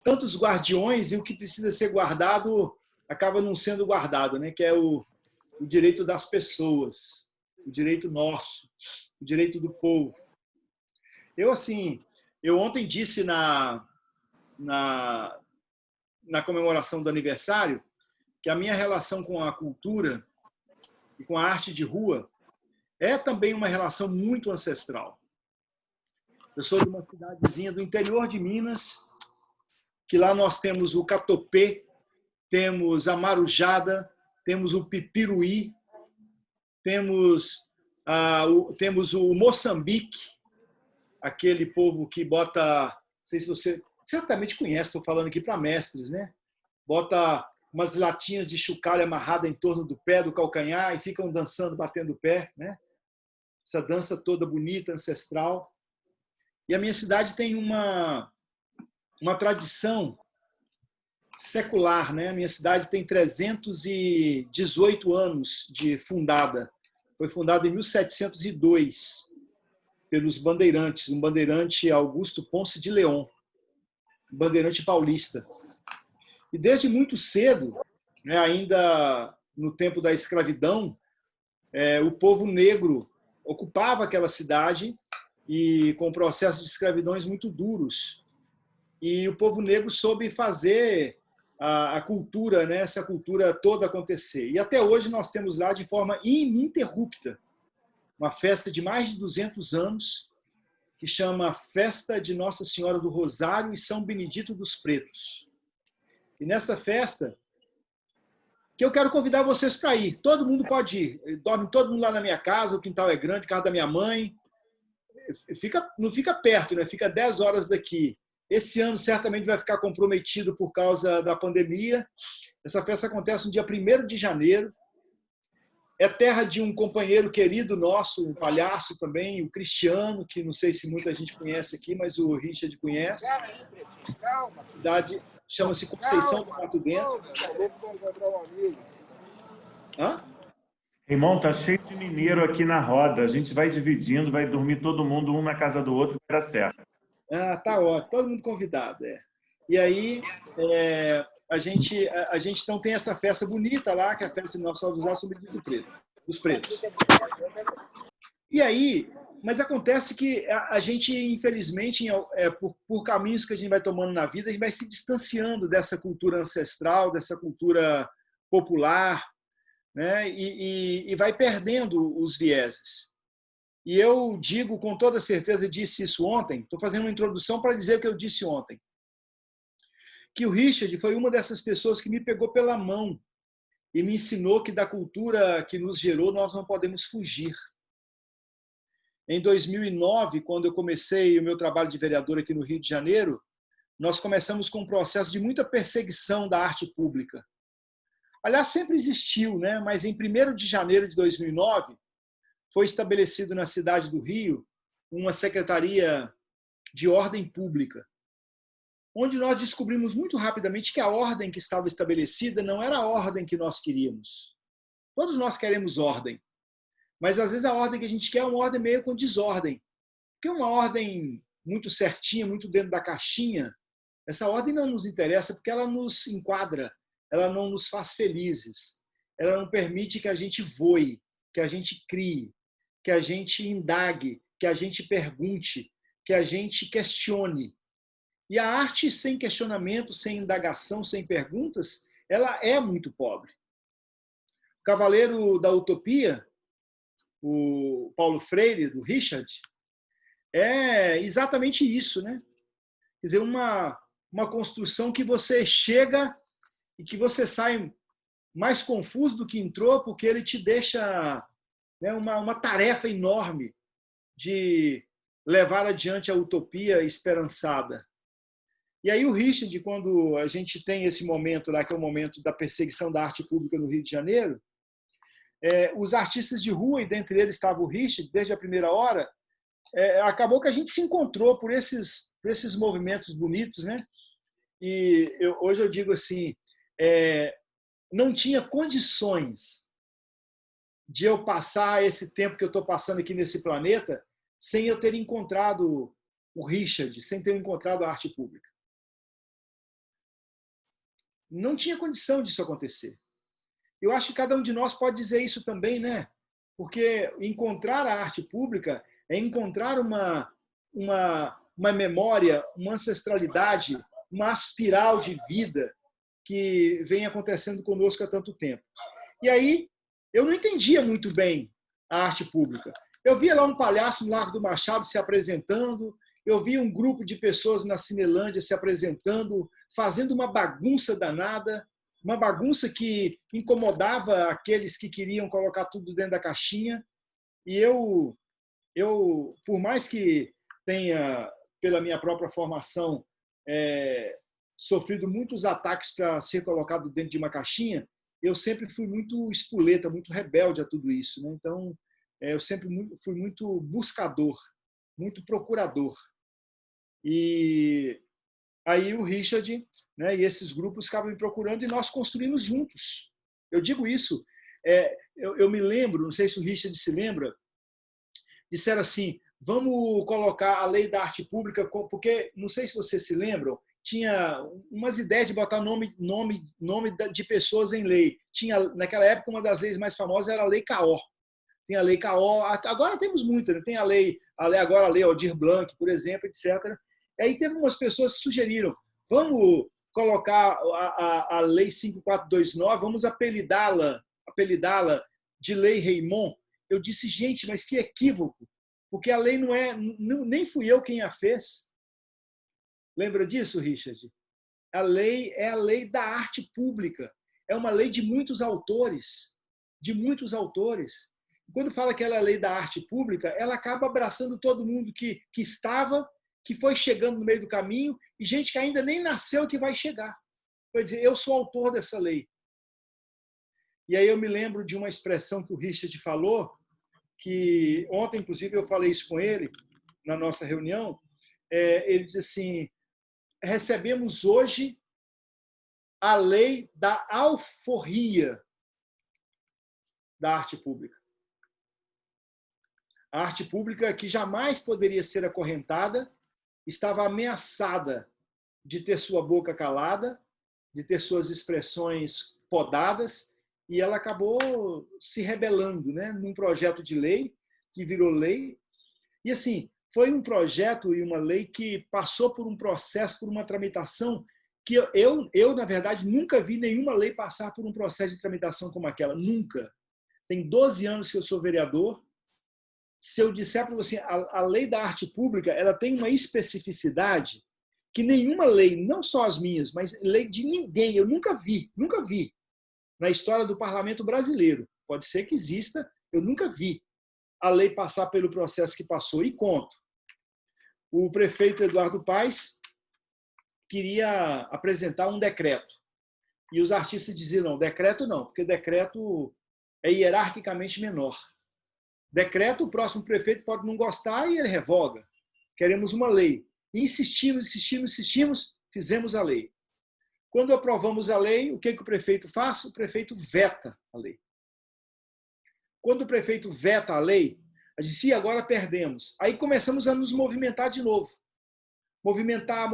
tantos guardiões e o que precisa ser guardado acaba não sendo guardado, né? Que é o direito das pessoas, o direito nosso, o direito do povo. Eu, assim, eu ontem disse na, na comemoração do aniversário que a minha relação com a cultura e com a arte de rua é também uma relação muito ancestral. Eu sou de uma cidadezinha do interior de Minas, que lá nós temos o catopê, temos a marujada, temos o pipiruí, temos o Moçambique, aquele povo que bota, não sei se você certamente conhece, estou falando aqui para mestres, né? Bota umas latinhas de chocalho amarrada em torno do pé, do calcanhar, e ficam dançando, batendo o pé, né? Essa dança toda bonita, ancestral. E a minha cidade tem uma tradição secular, né? A minha cidade tem 318 anos de fundada. Foi fundada em 1702 pelos bandeirantes, um bandeirante Augusto Ponce de León, um bandeirante paulista. E desde muito cedo, né, ainda no tempo da escravidão, o povo negro ocupava aquela cidade e com processos de escravidões muito duros. E o povo negro soube fazer a cultura, né, essa cultura toda acontecer. E até hoje nós temos lá de forma ininterrupta uma festa de mais de 200 anos que chama Festa de Nossa Senhora do Rosário e São Benedito dos Pretos. E nesta festa, que eu quero convidar vocês para ir. Todo mundo pode ir. Dorme todo mundo lá na minha casa, o quintal é grande, casa da minha mãe. Não fica perto, né? Fica 10 horas daqui. Esse ano certamente vai ficar comprometido por causa da pandemia. Essa festa acontece no dia 1º de janeiro. É terra de um companheiro querido nosso, um palhaço também, o Cristiano, que não sei se muita gente conhece aqui, mas o Richard conhece. A cidade chama-se Conceição do Mato Dentro. Hã? Irmão, tá cheio de mineiro aqui na roda. A gente vai dividindo, vai dormir todo mundo um na casa do outro, vai dar certo. Tá ótimo, todo mundo convidado. E aí, a gente então tem essa festa bonita lá, que é a festa de Nossa Senhora dos Alços dos Pretos. E aí, mas acontece que a gente, infelizmente, por caminhos que a gente vai tomando na vida, a gente vai se distanciando dessa cultura ancestral, dessa cultura popular, né? E vai perdendo os vieses. E eu digo com toda certeza, disse isso ontem, estou fazendo uma introdução para dizer o que eu disse ontem, que o Richard foi uma dessas pessoas que me pegou pela mão e me ensinou que da cultura que nos gerou nós não podemos fugir. Em 2009, quando eu comecei o meu trabalho de vereador aqui no Rio de Janeiro, nós começamos com um processo de muita perseguição da arte pública. Aliás, sempre existiu, né? Mas em 1º de janeiro de 2009, foi estabelecido na cidade do Rio uma secretaria de ordem pública, onde nós descobrimos muito rapidamente que a ordem que estava estabelecida não era a ordem que nós queríamos. Todos nós queremos ordem, mas às vezes a ordem que a gente quer é uma ordem meio com desordem, porque uma ordem muito certinha, muito dentro da caixinha, essa ordem não nos interessa porque ela nos enquadra, ela não nos faz felizes, ela não permite que a gente voe, que a gente crie, que a gente indague, que a gente pergunte, que a gente questione. E a arte sem questionamento, sem indagação, sem perguntas, ela é muito pobre. O Cavaleiro da Utopia, o Paulo Freire, do Richard, é exatamente isso, né? Quer dizer, uma construção que você chega e que você sai mais confuso do que entrou, porque ele te deixa, né, uma tarefa enorme de levar adiante a utopia esperançada. E aí o Richard, quando a gente tem esse momento lá, que é o momento da perseguição da arte pública no Rio de Janeiro, os artistas de rua, e dentre eles estava o Richard, desde a primeira hora, acabou que a gente se encontrou por esses movimentos bonitos, né? E hoje eu digo assim, não tinha condições de eu passar esse tempo que eu estou passando aqui nesse planeta sem eu ter encontrado o Richard, sem ter encontrado a arte pública. Não tinha condição disso acontecer. Eu acho que cada um de nós pode dizer isso também, né? Porque encontrar a arte pública é encontrar uma memória, uma ancestralidade, uma espiral de vida que vem acontecendo conosco há tanto tempo. E aí, eu não entendia muito bem a arte pública. Eu via lá um palhaço no Largo do Machado se apresentando, eu via um grupo de pessoas na Cinelândia se apresentando, fazendo uma bagunça danada, uma bagunça que incomodava aqueles que queriam colocar tudo dentro da caixinha. E eu por mais que tenha, pela minha própria formação, sofrido muitos ataques para ser colocado dentro de uma caixinha, eu sempre fui muito espoleta, muito rebelde a tudo isso, né? Então, eu sempre fui muito buscador, muito procurador. E aí o Richard, né, e esses grupos estavam me procurando e nós construímos juntos. Eu digo isso, eu me lembro, não sei se o Richard se lembra, disseram assim, vamos colocar a lei da arte pública, porque, não sei se vocês se lembram, tinha umas ideias de botar nome de pessoas em lei. Tinha, naquela época, uma das leis mais famosas era a Lei Caó. Tem a Lei Caó, agora temos muita, né? Tem agora a Lei Aldir Blanc, por exemplo, etc. E aí teve umas pessoas que sugeriram, vamos colocar a Lei 5429, vamos apelidá-la de Lei Raymond. Eu disse, gente, mas que equívoco, porque a lei nem fui eu quem a fez. Lembra disso, Richard? A lei é a lei da arte pública. É uma lei de muitos autores. De muitos autores. Quando fala que ela é a lei da arte pública, ela acaba abraçando todo mundo que estava, que foi chegando no meio do caminho, e gente que ainda nem nasceu que vai chegar. Vai dizer, eu sou autor dessa lei. E aí eu me lembro de uma expressão que o Richard falou, que ontem, inclusive, eu falei isso com ele, na nossa reunião. Ele disse assim, recebemos hoje a lei da alforria da arte pública. A arte pública, que jamais poderia ser acorrentada, estava ameaçada de ter sua boca calada, de ter suas expressões podadas, e ela acabou se rebelando, né, num projeto de lei que virou lei. E assim, foi um projeto e uma lei que passou por um processo, por uma tramitação que eu na verdade, nunca vi nenhuma lei passar por um processo de tramitação como aquela. Nunca. Tem 12 anos que eu sou vereador. Se eu disser para você, a lei da arte pública, ela tem uma especificidade que nenhuma lei, não só as minhas, mas lei de ninguém, eu nunca vi na história do parlamento brasileiro. Pode ser que exista, eu nunca vi a lei passar pelo processo que passou. E conto. O prefeito Eduardo Paes queria apresentar um decreto. E os artistas diziam, não, decreto não, porque decreto é hierarquicamente menor. Decreto, o próximo prefeito pode não gostar e ele revoga. Queremos uma lei. E insistimos, fizemos a lei. Quando aprovamos a lei, o que o prefeito faz? O prefeito veta a lei. Quando o prefeito veta a lei, a gente disse, agora perdemos. Aí começamos a nos movimentar de novo. Movimentar.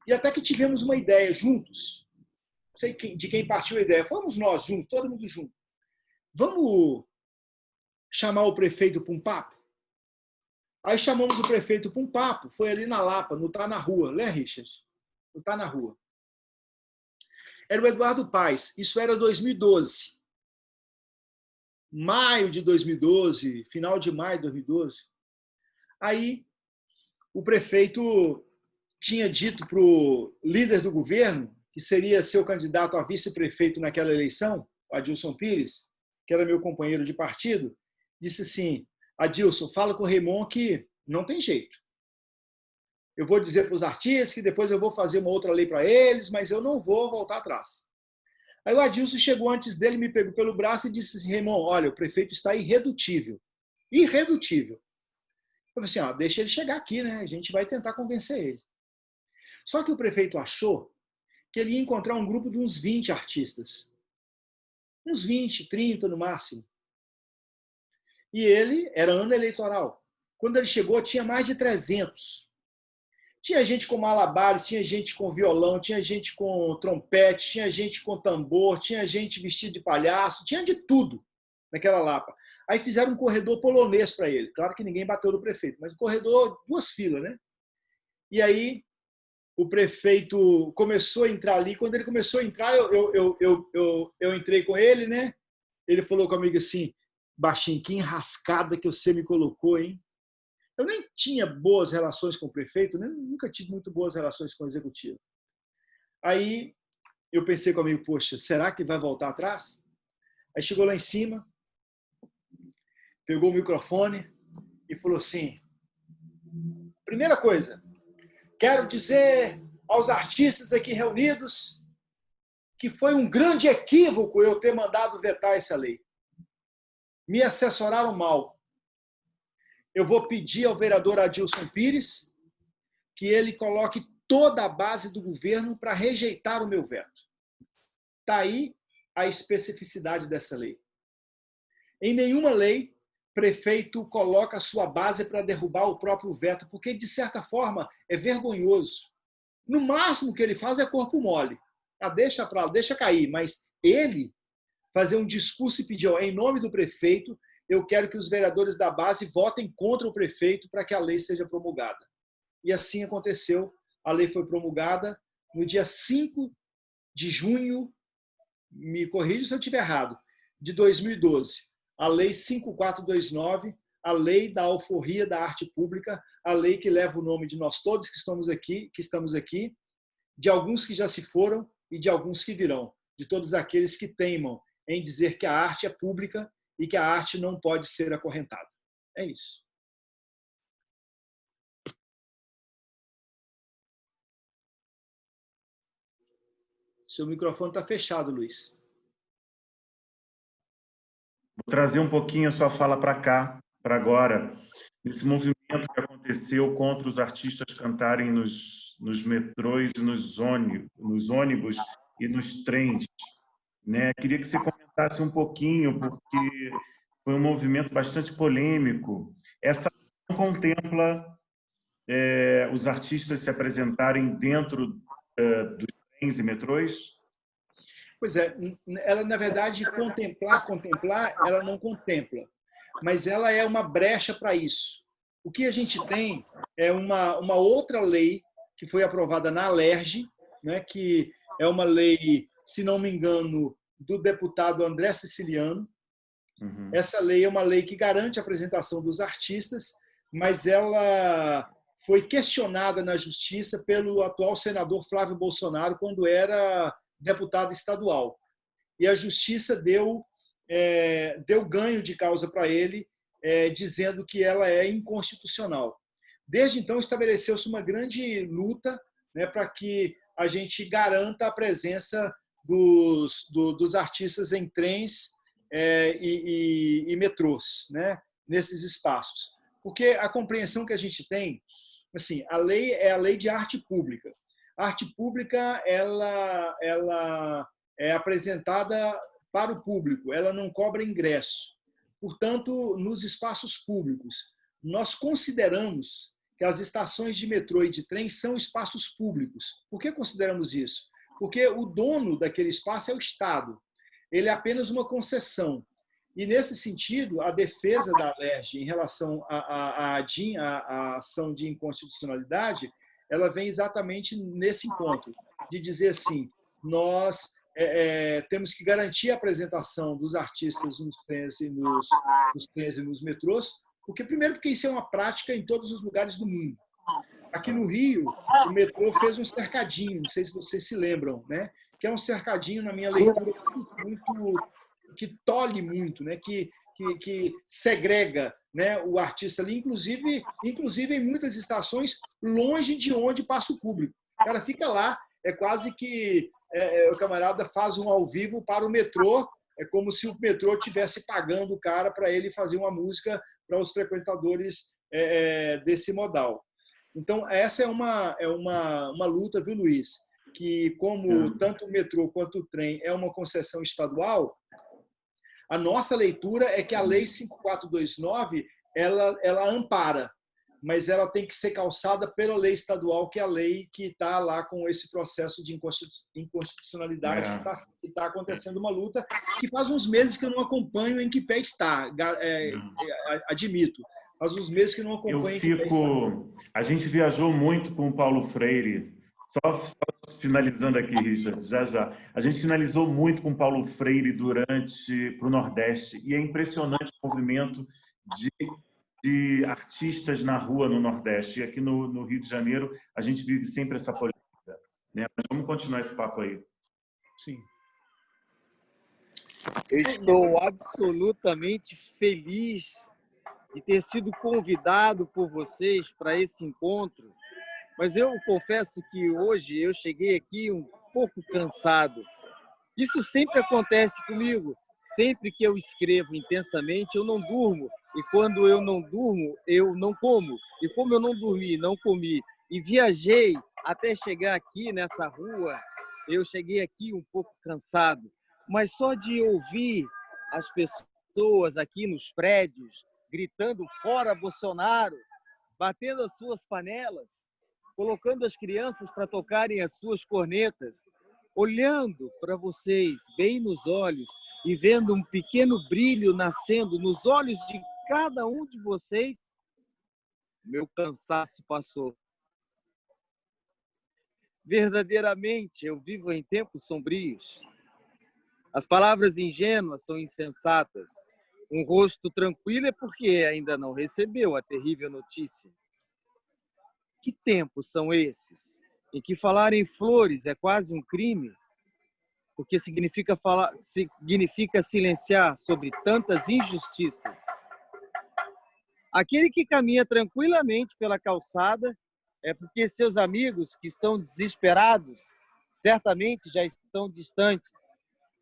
E até que tivemos uma ideia juntos. Não sei de quem partiu a ideia. Fomos nós juntos, todo mundo junto. Vamos chamar o prefeito para um papo? Aí chamamos o prefeito para um papo. Foi ali na Lapa, no Tá na Rua. Né, Richard? No Tá na Rua. Era o Eduardo Paes. Isso era 2012. Maio de 2012, final de maio de 2012. Aí o prefeito tinha dito para o líder do governo, que seria seu candidato a vice-prefeito naquela eleição, o Adilson Pires, que era meu companheiro de partido, disse assim, Adilson, fala com o Raymond que não tem jeito. Eu vou dizer para os artistas que depois eu vou fazer uma outra lei para eles, mas eu não vou voltar atrás. Aí o Adilson chegou antes dele, me pegou pelo braço e disse assim, Raymond, olha, o prefeito está irredutível. Irredutível. Eu falei assim, deixa ele chegar aqui, né? A gente vai tentar convencer ele. Só que o prefeito achou que ele ia encontrar um grupo de uns 20 artistas. Uns 20, 30 no máximo. E ele, era ano eleitoral. Quando ele chegou, tinha mais de 300. Tinha gente com malabares, tinha gente com violão, tinha gente com trompete, tinha gente com tambor, tinha gente vestida de palhaço, tinha de tudo naquela Lapa. Aí fizeram um corredor polonês para ele. Claro que ninguém bateu no prefeito, mas um corredor, 2 filas, né? E aí o prefeito começou a entrar ali. Quando ele começou a entrar, eu entrei com ele, né? Ele falou comigo assim, baixinho, que enrascada que você me colocou, hein? Eu nem tinha boas relações com o prefeito, né? Nunca tive muito boas relações com o executivo. Aí eu pensei comigo, poxa, será que vai voltar atrás? Aí chegou lá em cima, pegou o microfone e falou assim, primeira coisa, quero dizer aos artistas aqui reunidos que foi um grande equívoco eu ter mandado vetar essa lei. Me assessoraram mal. Eu vou pedir ao vereador Adilson Pires que ele coloque toda a base do governo para rejeitar o meu veto. Está aí a especificidade dessa lei. Em nenhuma lei, prefeito coloca a sua base para derrubar o próprio veto, porque, de certa forma, é vergonhoso. No máximo que ele faz é corpo mole. Deixa cair, mas ele fazer um discurso e pedir, em nome do prefeito, eu quero que os vereadores da base votem contra o prefeito para que a lei seja promulgada. E assim aconteceu. A lei foi promulgada no dia 5 de junho, me corrija se eu estiver errado, de 2012. A Lei 5429, a Lei da Alforria da Arte Pública, a lei que leva o nome de nós todos que estamos aqui, de alguns que já se foram e de alguns que virão, de todos aqueles que teimam em dizer que a arte é pública e que a arte não pode ser acorrentada. É isso. Seu microfone está fechado, Luiz. Vou trazer um pouquinho a sua fala para cá, para agora. Esse movimento que aconteceu contra os artistas cantarem nos metrôs, nos ônibus e nos trens, né? Queria que você comentasse um pouquinho, porque foi um movimento bastante polêmico. Essa não contempla os artistas se apresentarem dentro dos trens e metrôs? Pois é, ela, na verdade, contemplar, ela não contempla, mas ela é uma brecha para isso. O que a gente tem é uma outra lei que foi aprovada na Alerj, né, que é uma lei, se não me engano, do deputado André Siciliano. Uhum. Essa lei é uma lei que garante a apresentação dos artistas, mas ela foi questionada na justiça pelo atual senador Flávio Bolsonaro quando era deputado estadual. E a justiça deu ganho de causa para ele, dizendo que ela é inconstitucional. Desde então, estabeleceu-se uma grande luta, né, para que a gente garanta a presença dos artistas em trens e metrôs, né, nesses espaços. Porque a compreensão que a gente tem, assim, a lei é a lei de arte pública. A arte pública ela é apresentada para o público, ela não cobra ingresso. Portanto, nos espaços públicos, nós consideramos que as estações de metrô e de trem são espaços públicos. Por que consideramos isso? Porque o dono daquele espaço é o Estado. Ele é apenas uma concessão. E, nesse sentido, a defesa da Alerj em relação à ação de inconstitucionalidade, ela vem exatamente nesse encontro, de dizer assim, nós temos que garantir a apresentação dos artistas nos trens e nos metrôs, porque isso é uma prática em todos os lugares do mundo. Aqui no Rio, o metrô fez um cercadinho, não sei se vocês se lembram, né? Que é um cercadinho, na minha leitura, que tolhe muito, né? Que segrega, né, o artista ali, inclusive em muitas estações, longe de onde passa o público. O cara fica lá, é quase que o camarada faz um ao vivo para o metrô, é como se o metrô estivesse pagando o cara para ele fazer uma música para os frequentadores desse modal. Então, essa é uma luta, viu, Luiz? Que, como tanto o metrô quanto o trem é uma concessão estadual, a nossa leitura é que a Lei 5429 ela ampara. mas ela tem que ser calçada pela lei estadual, que é a lei que está lá com esse processo de inconstitucionalidade, que tá acontecendo uma luta que faz uns meses que eu não acompanho em que pé está, admito. Faz uns meses que não acompanho em que pé está. A gente viajou muito com o Paulo Freire, só finalizando aqui, Richard, já. A gente finalizou muito com o Paulo Freire para o Nordeste, e é impressionante o movimento de artistas na rua no Nordeste. E aqui no Rio de Janeiro, a gente vive sempre essa política, né? Mas vamos continuar esse papo aí. Sim. Eu estou absolutamente feliz de ter sido convidado por vocês para esse encontro, mas eu confesso que hoje eu cheguei aqui um pouco cansado. Isso sempre acontece comigo. Sempre que eu escrevo intensamente, eu não durmo. E quando eu não durmo, eu não como. E como eu não dormi, não comi, e viajei até chegar aqui nessa rua, eu cheguei aqui um pouco cansado. Mas só de ouvir as pessoas aqui nos prédios gritando fora Bolsonaro, batendo as suas panelas, colocando as crianças para tocarem as suas cornetas, olhando para vocês bem nos olhos e vendo um pequeno brilho nascendo nos olhos de cada um de vocês, meu cansaço passou. Verdadeiramente, eu vivo em tempos sombrios. As palavras ingênuas são insensatas. Um rosto tranquilo é porque ainda não recebeu a terrível notícia. Que tempos são esses em que falar em flores é quase um crime? Porque significa silenciar sobre tantas injustiças. Aquele que caminha tranquilamente pela calçada é porque seus amigos que estão desesperados certamente já estão distantes.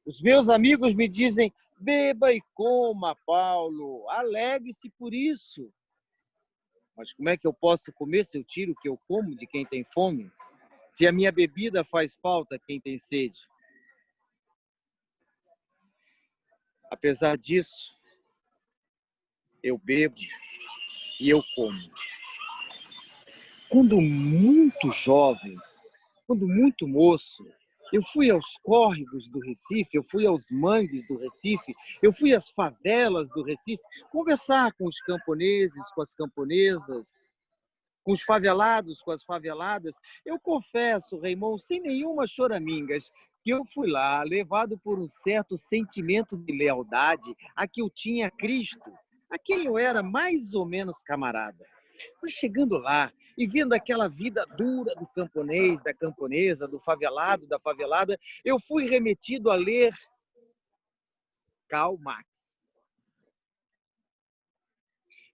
Os meus amigos me dizem: beba e coma, Paulo, alegre-se por isso. Mas como é que eu posso comer se eu tiro o que eu como de quem tem fome? Se a minha bebida faz falta a quem tem sede? Apesar disso, eu bebo e eu como. Quando muito jovem, quando muito moço, eu fui aos córregos do Recife, eu fui aos mangues do Recife, eu fui às favelas do Recife, conversar com os camponeses, com as camponesas, com os favelados, com as faveladas. Eu confesso, Raimon, sem nenhuma choramingas, que eu fui lá levado por um certo sentimento de lealdade a que eu tinha a Cristo, a quem eu era mais ou menos camarada. Mas chegando lá e vendo aquela vida dura do camponês, da camponesa, do favelado, da favelada, eu fui remetido a ler Karl Marx.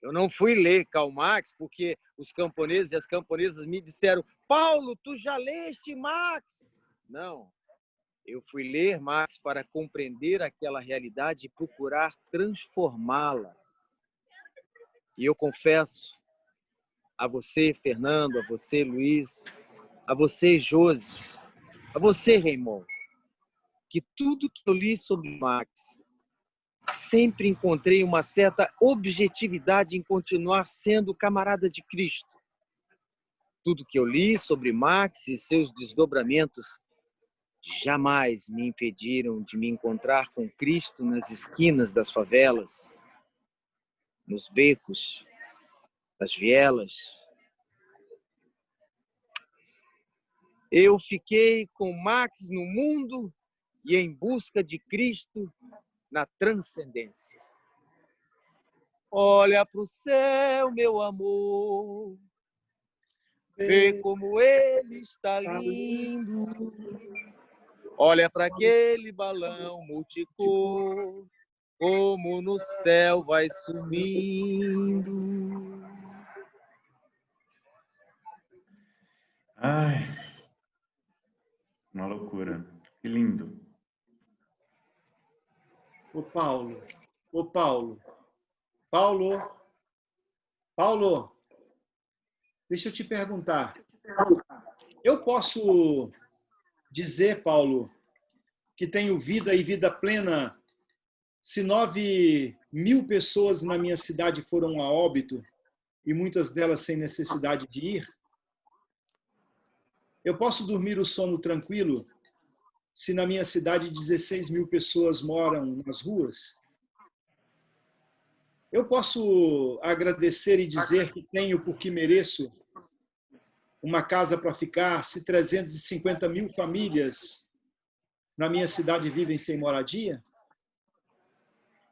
Eu não fui ler Karl Marx porque os camponeses e as camponesas me disseram: Paulo, tu já leste Marx? Não. Eu fui ler Marx para compreender aquela realidade e procurar transformá-la. E eu confesso a você, Fernando, a você, Luiz, a você, Josi, a você, Raimon, que tudo que eu li sobre Marx, sempre encontrei uma certa objetividade em continuar sendo camarada de Cristo. Tudo que eu li sobre Marx e seus desdobramentos jamais me impediram de me encontrar com Cristo nas esquinas das favelas, nos becos, nas vielas. Eu fiquei com Marx no mundo e em busca de Cristo na transcendência. Olha para o céu, meu amor, vê como ele está lindo. Olha para aquele balão multicor, como no céu vai sumindo. Ai, uma loucura. Que lindo. Ô Paulo, deixa eu te perguntar. Eu posso dizer, Paulo, que tenho vida e vida plena se 9.000 pessoas na minha cidade foram a óbito e muitas delas sem necessidade de ir? Eu posso dormir o sono tranquilo se na minha cidade 16 mil pessoas moram nas ruas? Eu posso agradecer e dizer que tenho porque mereço uma casa para ficar se 350 mil famílias na minha cidade vivem sem moradia?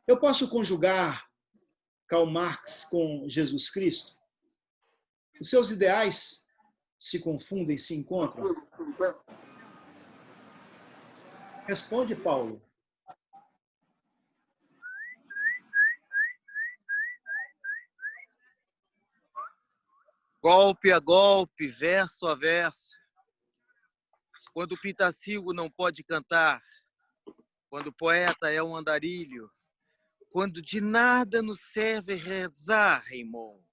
Eu posso conjugar Karl Marx com Jesus Cristo? Os seus ideais se confundem, se encontram? Responde, Paulo. Golpe a golpe, verso a verso. Quando o pitacigo não pode cantar, quando o poeta é um andarilho, quando de nada nos serve rezar, Raymond.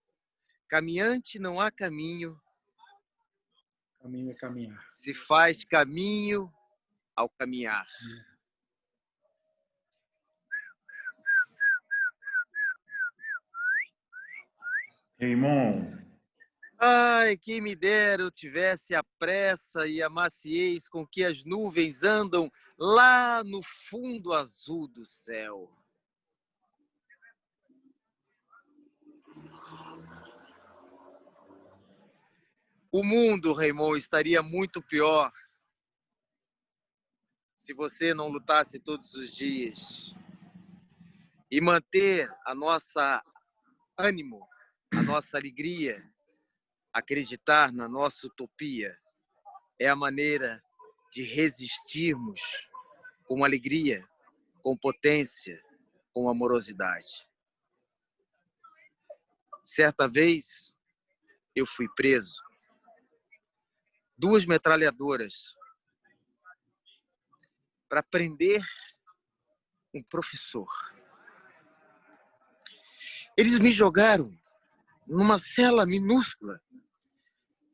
Caminhante não há caminho. Caminho é caminhar. Se faz caminho ao caminhar. Raymond, Ai, quem me dera eu tivesse a pressa e a maciez com que as nuvens andam lá no fundo azul do céu. O mundo, Raymond, estaria muito pior se você não lutasse todos os dias. E manter a nossa ânimo, a nossa alegria, acreditar na nossa utopia é a maneira de resistirmos com alegria, com potência, com amorosidade. Certa vez, eu fui preso. 2 metralhadoras para prender um professor. Eles me jogaram numa cela minúscula,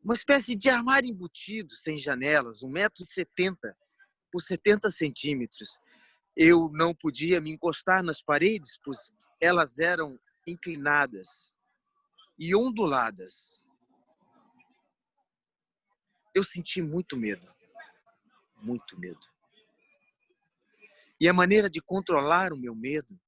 uma espécie de armário embutido, sem janelas, 1,70 m por 70 centímetros. Eu não podia me encostar nas paredes, pois elas eram inclinadas e onduladas. Eu senti muito medo, muito medo. E a maneira de controlar o meu medo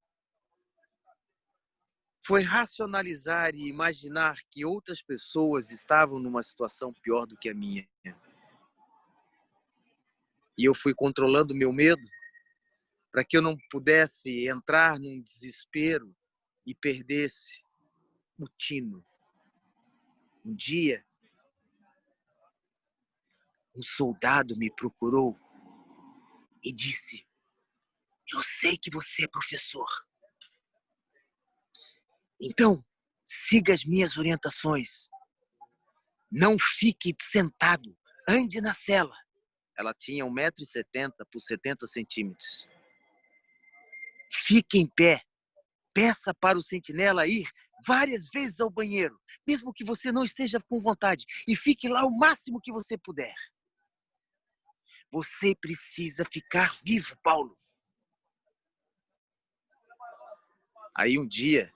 foi racionalizar e imaginar que outras pessoas estavam numa situação pior do que a minha. E eu fui controlando o meu medo para que eu não pudesse entrar num desespero e perdesse o tino. Um dia, um soldado me procurou e disse: "Eu sei que você é professor. Então, siga as minhas orientações. Não fique sentado, ande na cela." Ela tinha 1,70 m por 70 centímetros. Fique em pé. Peça para o sentinela ir várias vezes ao banheiro, mesmo que você não esteja com vontade, e fique lá o máximo que você puder. Você precisa ficar vivo, Paulo. Aí um dia,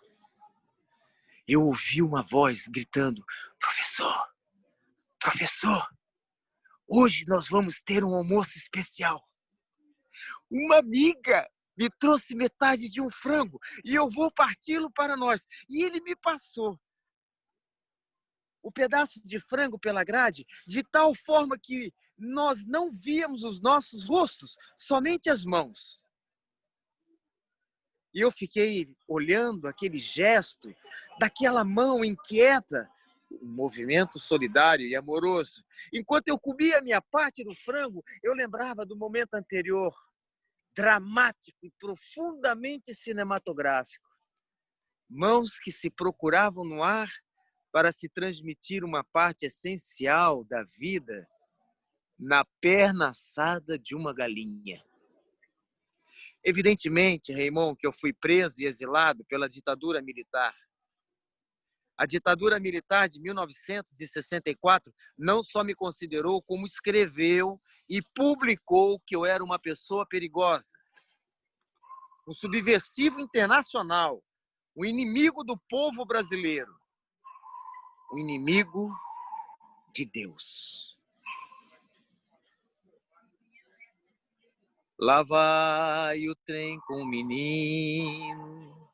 eu ouvi uma voz gritando: "Professor, professor, hoje nós vamos ter um almoço especial. Uma amiga me trouxe metade de um frango e eu vou parti-lo para nós." E ele me passou o pedaço de frango pela grade, de tal forma que nós não víamos os nossos rostos, somente as mãos. E eu fiquei olhando aquele gesto, daquela mão inquieta, um movimento solidário e amoroso. Enquanto eu comia a minha parte do frango, eu lembrava do momento anterior, dramático e profundamente cinematográfico. Mãos que se procuravam no ar para se transmitir uma parte essencial da vida na perna assada de uma galinha. Evidentemente, Raymond, que eu fui preso e exilado pela ditadura militar. A ditadura militar de 1964 não só me considerou, como escreveu e publicou que eu era uma pessoa perigosa, um subversivo internacional, um inimigo do povo brasileiro. um inimigo de Deus. Lá vai o trem com o menino,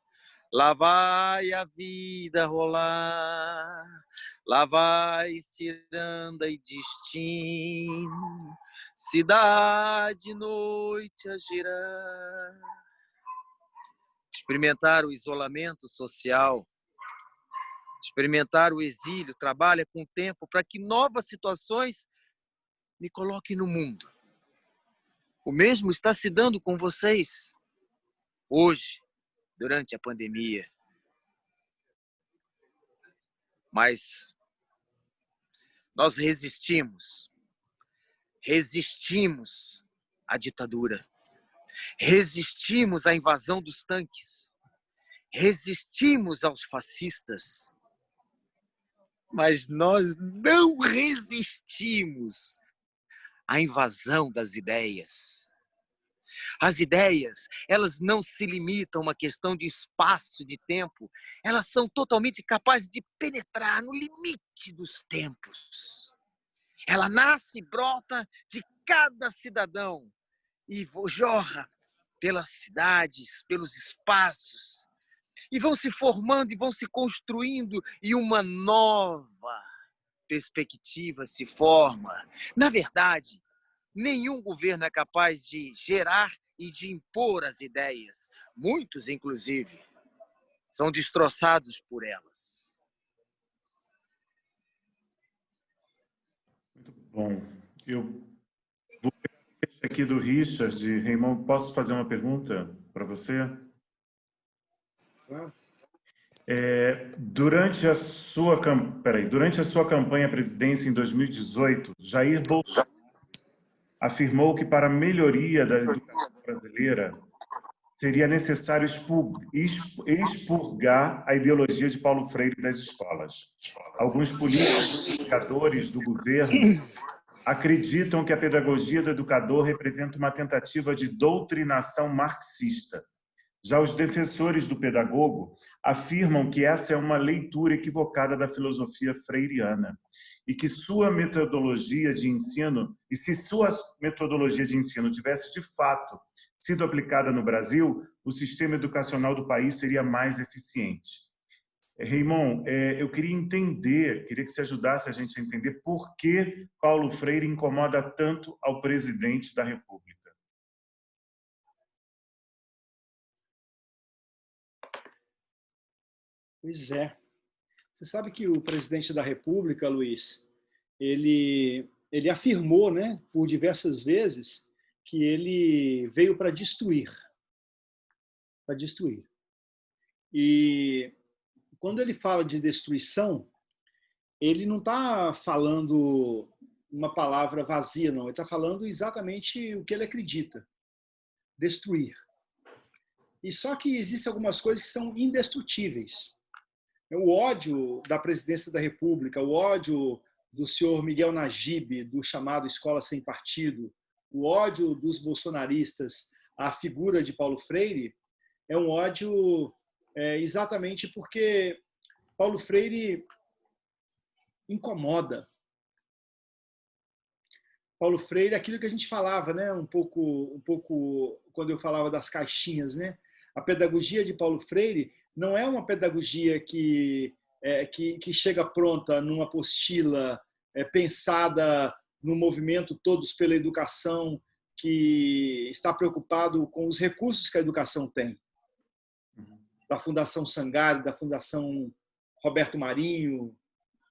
lá vai a vida rolar, lá vai ciranda e destino, cidade e noite a girar. Experimentar o isolamento social, experimentar o exílio, trabalha com o tempo para que novas situações me coloquem no mundo. O mesmo está se dando com vocês hoje, durante a pandemia. Mas nós resistimos à ditadura, resistimos à invasão dos tanques, resistimos aos fascistas, mas nós não resistimos à invasão das ideias. As ideias, elas não se limitam a uma questão de espaço, de tempo. Elas são totalmente capazes de penetrar no limite dos tempos. Ela nasce e brota de cada cidadão e jorra pelas cidades, pelos espaços. E vão se formando e vão se construindo e uma nova perspectiva se forma. Na verdade, nenhum governo é capaz de gerar e de impor as ideias. Muitos, inclusive, são destroçados por elas. Muito bom. Eu vou pegar aqui do Richard, de Raymond. Posso fazer uma pergunta para você? Durante a sua campanha à presidência em 2018, Jair Bolsonaro afirmou que para a melhoria da educação brasileira seria necessário expurgar a ideologia de Paulo Freire das escolas. Alguns políticos e educadores do governo acreditam que a pedagogia do educador representa uma tentativa de doutrinação marxista. Já os defensores do pedagogo afirmam que essa é uma leitura equivocada da filosofia freiriana e que sua metodologia de ensino, e se sua metodologia de ensino tivesse de fato sido aplicada no Brasil, o sistema educacional do país seria mais eficiente. Raymond, eu queria que você ajudasse a gente a entender por que Paulo Freire incomoda tanto ao presidente da República. Pois é. Você sabe que o presidente da República, Luiz, ele afirmou, né, por diversas vezes, que ele veio para destruir. Para destruir. E quando ele fala de destruição, ele não está falando uma palavra vazia, não. Ele está falando exatamente o que ele acredita. Destruir. E só que existem algumas coisas que são indestrutíveis. O ódio da presidência da República, o ódio do senhor Miguel Najib, do chamado Escola Sem Partido, o ódio dos bolsonaristas à figura de Paulo Freire, é um ódio exatamente porque Paulo Freire incomoda. Paulo Freire, aquilo que a gente falava, né, um pouco quando eu falava das caixinhas, né? A pedagogia de Paulo Freire não é uma pedagogia que chega pronta numa apostila pensada no movimento Todos pela Educação, que está preocupado com os recursos que a educação tem. Da Fundação Sangário, da Fundação Roberto Marinho,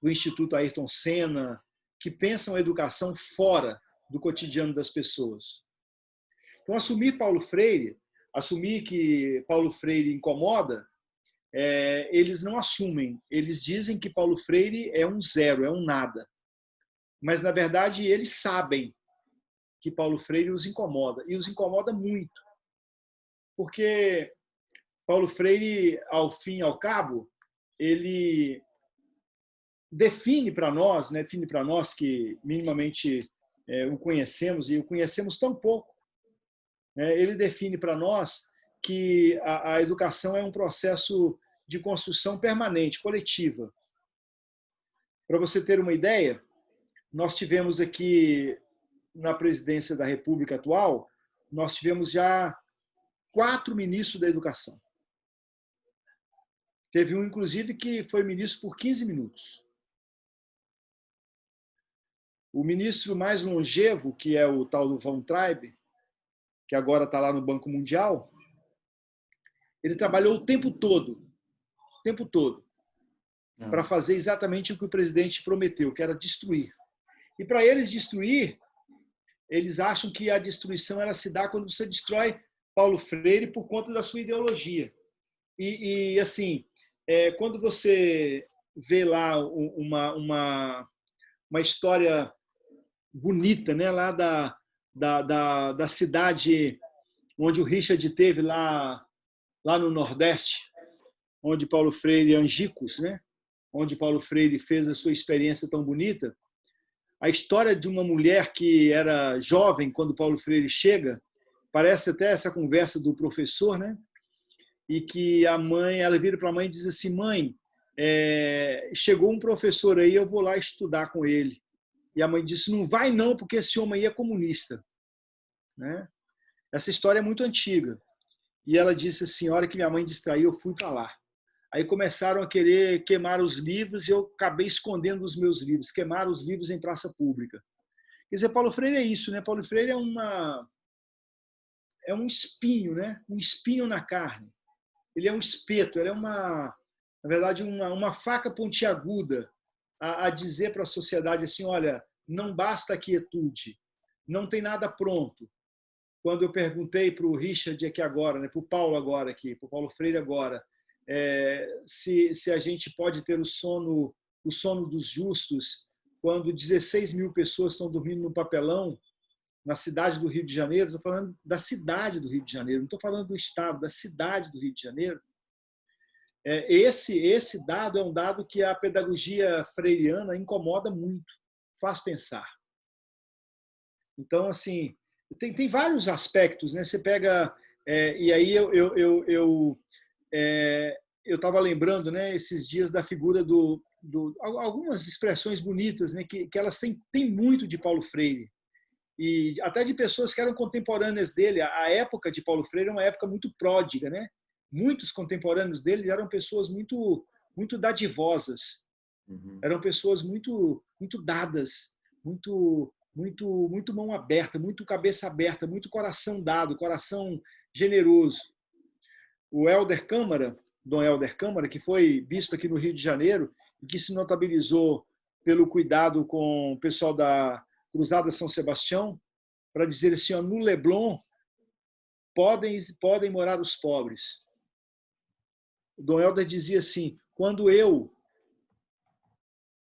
do Instituto Ayrton Senna, que pensam a educação fora do cotidiano das pessoas. Então, assumir que Paulo Freire incomoda, eles não assumem. Eles dizem que Paulo Freire é um zero, é um nada. Mas, na verdade, eles sabem que Paulo Freire os incomoda, e os incomoda muito. Porque Paulo Freire, ao fim e ao cabo, ele define para nós que minimamente o conhecemos, e o conhecemos tão pouco, ele define para nós que a educação é um processo de construção permanente, coletiva. Para você ter uma ideia, nós tivemos aqui na presidência da República atual, nós tivemos já 4 ministros da educação. Teve um, inclusive, que foi ministro por 15 minutos. O ministro mais longevo, que é o tal do Von Traib, que agora está lá no Banco Mundial, ele trabalhou o tempo todo, para fazer exatamente o que o presidente prometeu, que era destruir. E para eles destruir, eles acham que a destruição ela se dá quando você destrói Paulo Freire por conta da sua ideologia. E assim, quando você vê lá uma história bonita, né, lá da cidade onde o Richard teve lá no Nordeste, onde Paulo Freire, Angicos, né, onde Paulo Freire fez a sua experiência tão bonita. A história de uma mulher que era jovem quando Paulo Freire chega, parece até essa conversa do professor, né? E que a mãe, ela vira para a mãe e diz assim: mãe, chegou um professor aí, eu vou lá estudar com ele. E a mãe disse: não vai não, porque esse homem aí é comunista, né? Essa história é muito antiga. E ela disse assim: a hora que minha mãe distraiu, eu fui para lá. Aí começaram a querer queimar os livros e eu acabei escondendo os meus livros, queimaram os livros em praça pública. Quer dizer, Paulo Freire é isso, né? Paulo Freire é um espinho, né? Um espinho na carne. Ele é um espeto, ele é na verdade, uma faca pontiaguda a dizer para a sociedade assim: olha, não basta a quietude, não tem nada pronto. Quando eu perguntei para o Richard aqui agora, né, para o Paulo agora aqui, para o Paulo Freire agora, se a gente pode ter o sono dos justos quando 16 mil pessoas estão dormindo no papelão na cidade do Rio de Janeiro. Estou falando da cidade do Rio de Janeiro, não estou falando do estado, da cidade do Rio de Janeiro. Esse dado é um dado que a pedagogia freiriana incomoda muito, faz pensar. Então, assim, tem vários aspectos, né? Você pega... e aí eu estava lembrando, né, esses dias da figura algumas expressões bonitas, né, que elas têm muito de Paulo Freire, e até de pessoas que eram contemporâneas dele. A época de Paulo Freire é uma época muito pródiga, né? Muitos contemporâneos dele eram pessoas muito dadivosas, eram pessoas muito dadas, muito mão aberta, muito cabeça aberta, muito coração dado, coração generoso. O Helder Câmara, Dom Helder Câmara, que foi bispo aqui no Rio de Janeiro e que se notabilizou pelo cuidado com o pessoal da Cruzada São Sebastião, para dizer assim: ó, no Leblon podem morar os pobres. O Dom Helder dizia assim: quando eu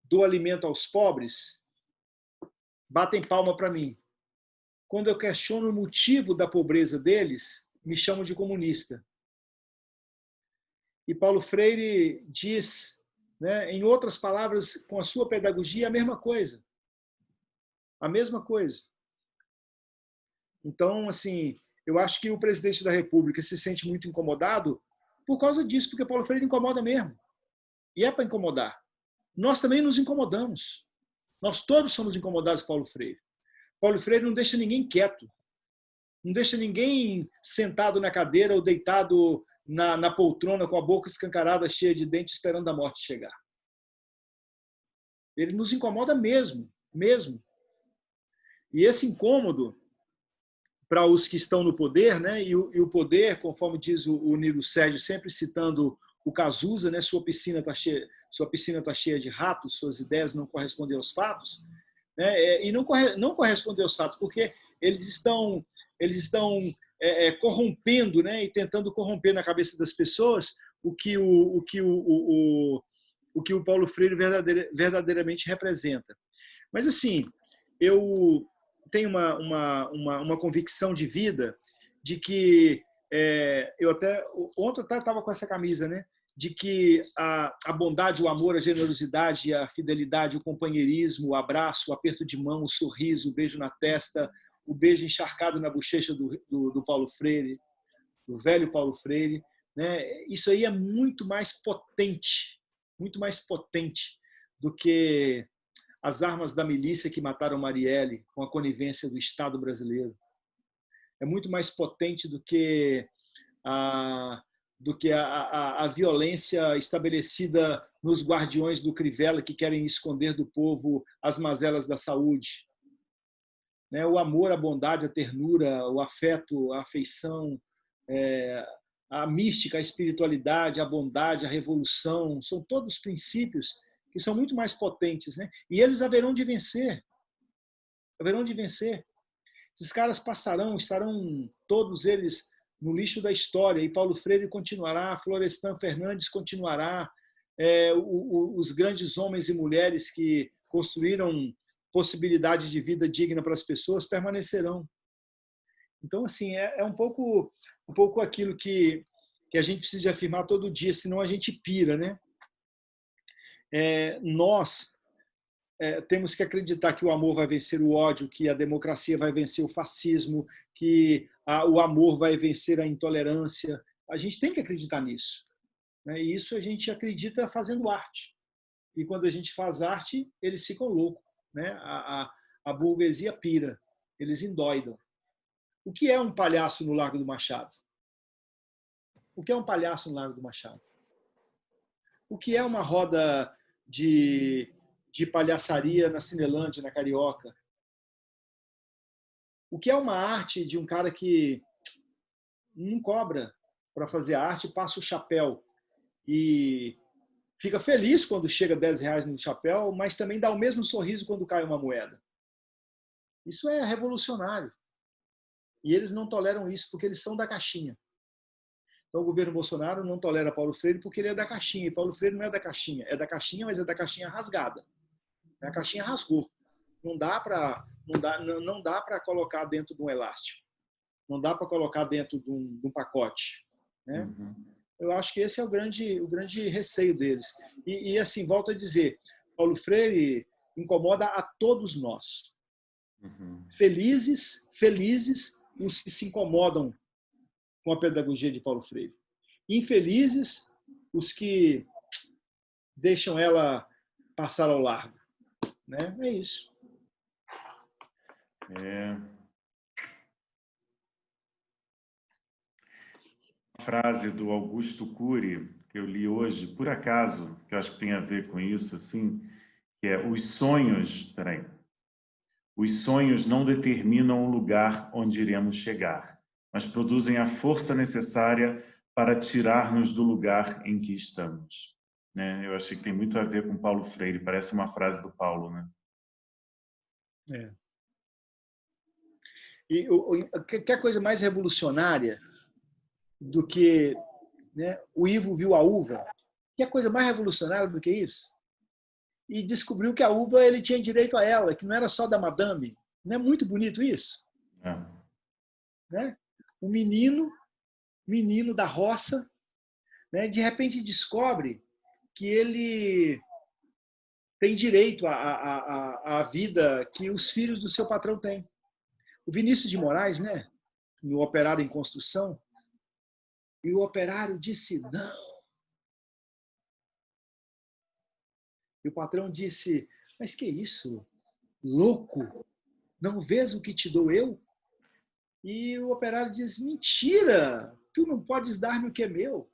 dou alimento aos pobres, batem palma para mim. Quando eu questiono o motivo da pobreza deles, me chamam de comunista. E Paulo Freire diz, né, em outras palavras, com a sua pedagogia, a mesma coisa. A mesma coisa. Então, assim, eu acho que o presidente da República se sente muito incomodado por causa disso, porque Paulo Freire incomoda mesmo. E é para incomodar. Nós também nos incomodamos. Nós todos somos incomodados por Paulo Freire. Paulo Freire não deixa ninguém quieto. Não deixa ninguém sentado na cadeira ou deitado na poltrona com a boca escancarada, cheia de dentes, esperando a morte chegar. Ele nos incomoda mesmo. E esse incômodo, para os que estão no poder, né? E o poder, conforme diz o Nilo Sérgio, sempre citando o Cazuza, né? Sua piscina está cheia de ratos, suas ideias não correspondem aos fatos, né? E não correspondem aos fatos, porque eles estão corrompendo, né? E tentando corromper na cabeça das pessoas o que o Paulo Freire verdadeiramente representa. Mas, assim, eu tenho uma convicção de vida de que eu até ontem eu estava com essa camisa, né? De que a bondade, o amor, a generosidade, a fidelidade, o companheirismo, o abraço, o aperto de mão, o sorriso, o beijo na testa, o beijo encharcado na bochecha do Paulo Freire, do velho Paulo Freire, né? Isso aí é muito mais potente do que as armas da milícia que mataram Marielle com a conivência do Estado brasileiro. É muito mais potente do que a violência estabelecida nos guardiões do Crivella, que querem esconder do povo as mazelas da saúde. O amor, a bondade, a ternura, o afeto, a afeição, a mística, a espiritualidade, a bondade, a revolução, são todos princípios que são muito mais potentes, né? E eles haverão de vencer. Haverão de vencer. Esses caras passarão, estarão todos eles no lixo da história, e Paulo Freire continuará, Florestan Fernandes continuará, os grandes homens e mulheres que construíram possibilidade de vida digna para as pessoas permanecerão. Então, assim, é um pouco aquilo que a gente precisa afirmar todo dia, senão a gente pira, né? Nós temos que acreditar que o amor vai vencer o ódio, que a democracia vai vencer o fascismo, que o amor vai vencer a intolerância. A gente tem que acreditar nisso, né? E isso a gente acredita fazendo arte. E quando a gente faz arte, eles ficam loucos, né? A burguesia pira, eles endoidam. O que é um palhaço no Largo do Machado? O que é um palhaço no Largo do Machado? O que é uma roda de palhaçaria na Cinelândia, na Carioca? O que é uma arte de um cara que não cobra para fazer arte, passa o chapéu e fica feliz quando chega R$10 no chapéu, mas também dá o mesmo sorriso quando cai uma moeda? Isso é revolucionário. E eles não toleram isso porque eles são da caixinha. Então, o governo Bolsonaro não tolera Paulo Freire porque ele é da caixinha. E Paulo Freire não é da caixinha. É da caixinha, mas é da caixinha rasgada. A caixinha rasgou. Não dá para colocar dentro de um elástico. Não dá para colocar dentro de um pacote, né? Uhum. Eu acho que esse é o grande receio deles. E assim, volto a dizer, Paulo Freire incomoda a todos nós. Uhum. Felizes os que se incomodam com a pedagogia de Paulo Freire. Infelizes os que deixam ela passar ao largo, né? É isso. Uma frase do Augusto Cury que eu li hoje, por acaso, que eu acho que tem a ver com isso, assim, que é: os sonhos não determinam o lugar onde iremos chegar, mas produzem a força necessária para tirar-nos do lugar em que estamos. Né? Eu achei que tem muito a ver com Paulo Freire, parece uma frase do Paulo, né? E que coisa mais revolucionária do que, né, o Ivo viu a uva? Que coisa mais revolucionária do que isso? E descobriu que a uva ele tinha direito a ela, que não era só da madame. Não é muito bonito isso? Né? O menino da roça, né, de repente descobre que ele tem direito à vida que os filhos do seu patrão têm. O Vinícius de Moraes, né, no Operário em Construção, e o operário disse não. E o patrão disse: mas que isso? Louco? Não vês o que te dou eu? E o operário diz: mentira! Tu não podes dar-me o que é meu.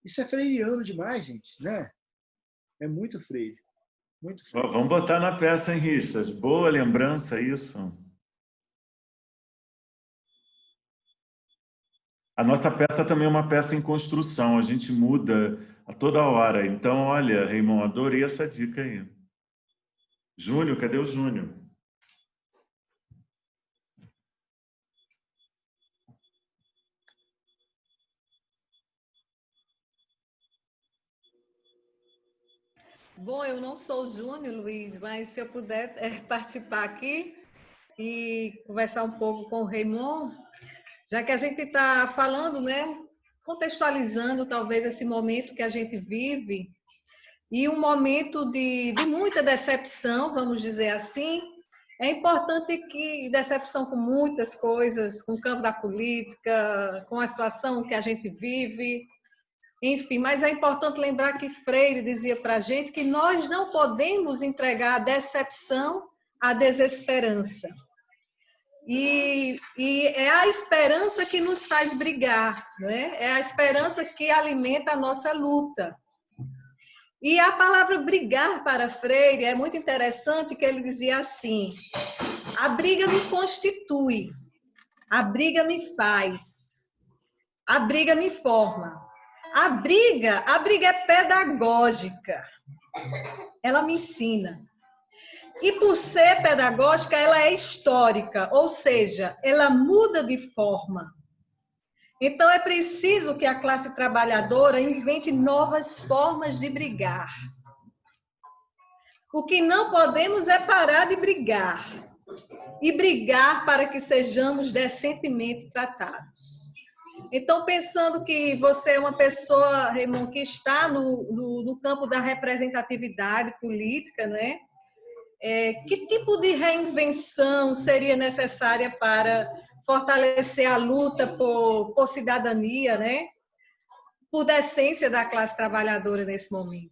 Isso é freiriano demais, gente, né? É muito freire. Muito freire. Vamos botar na peça, hein, Richard? Boa lembrança isso. A nossa peça também é uma peça em construção, a gente muda a toda hora. Então, olha, Raymond, adorei essa dica aí. Júnior, cadê o Júnior? Bom, eu não sou o Júnior, Luiz, mas se eu puder participar aqui e conversar um pouco com o Raymond, já que a gente está falando, né, contextualizando talvez esse momento que a gente vive, e um momento de muita decepção, vamos dizer assim. É importante que decepção com muitas coisas, com o campo da política, com a situação que a gente vive, Enfim, mas é importante lembrar que Freire dizia para a gente que nós não podemos entregar a decepção à desesperança. E é a esperança que nos faz brigar, né? É a esperança que alimenta a nossa luta. E a palavra brigar para Freire é muito interessante, que ele dizia assim: a briga me constitui, a briga me faz, a briga me forma. A briga é pedagógica, ela me ensina. E por ser pedagógica, ela é histórica, ou seja, ela muda de forma. Então é preciso que a classe trabalhadora invente novas formas de brigar. O que não podemos é parar de brigar. E brigar para que sejamos decentemente tratados. Então, pensando que você é uma pessoa, Raymond, que está no campo da representatividade política, né? Que tipo de reinvenção seria necessária para fortalecer a luta por cidadania, né? Por decência da classe trabalhadora nesse momento?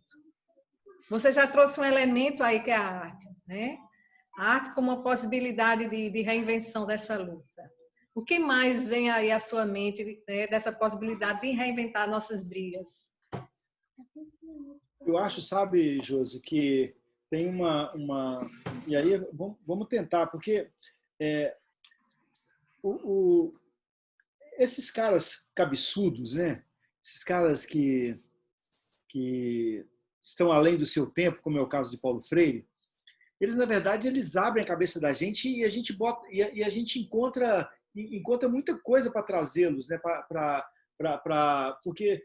Você já trouxe um elemento aí que é a arte, né? A arte como uma possibilidade de reinvenção dessa luta. O que mais vem aí à sua mente, né, dessa possibilidade de reinventar nossas brigas? Eu acho, sabe, Josi, que tem e aí vamos tentar, porque esses caras cabeçudos, né? Esses caras que estão além do seu tempo, como é o caso de Paulo Freire, eles, na verdade, eles abrem a cabeça da gente e a gente e a gente encontra muita coisa para trazê-los, né? Porque,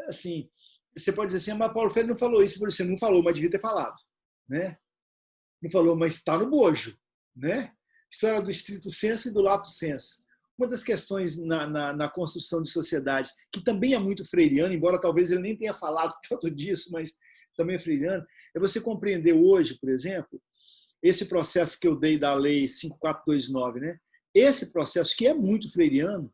assim, você pode dizer assim, mas Paulo Freire não falou isso, você não falou, mas devia ter falado, né? Não falou, mas está no bojo, né? História do estrito sensu e do lato sensu. Uma das questões na construção de sociedade, que também é muito freiriana, embora talvez ele nem tenha falado tanto disso, mas também é freiriano, é você compreender hoje, por exemplo, esse processo que eu dei da lei 5429, né? Esse processo que é muito freiriano,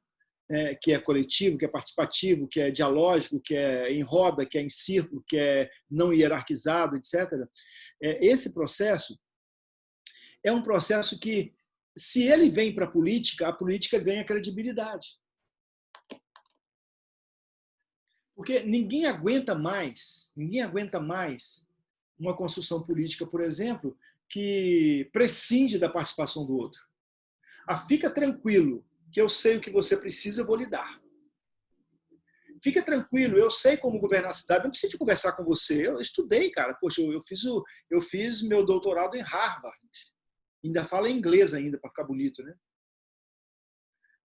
que é coletivo, que é participativo, que é dialógico, que é em roda, que é em círculo, que é não hierarquizado, etc. Esse processo é um processo que, se ele vem para a política ganha credibilidade. Porque ninguém aguenta mais uma construção política, por exemplo, que prescinde da participação do outro. Fica tranquilo, que eu sei o que você precisa, eu vou lhe dar. Fica tranquilo, eu sei como governar a cidade, não preciso de conversar com você. Eu estudei, cara. Poxa, eu fiz meu doutorado em Harvard. Ainda fala inglês ainda, para ficar bonito, né?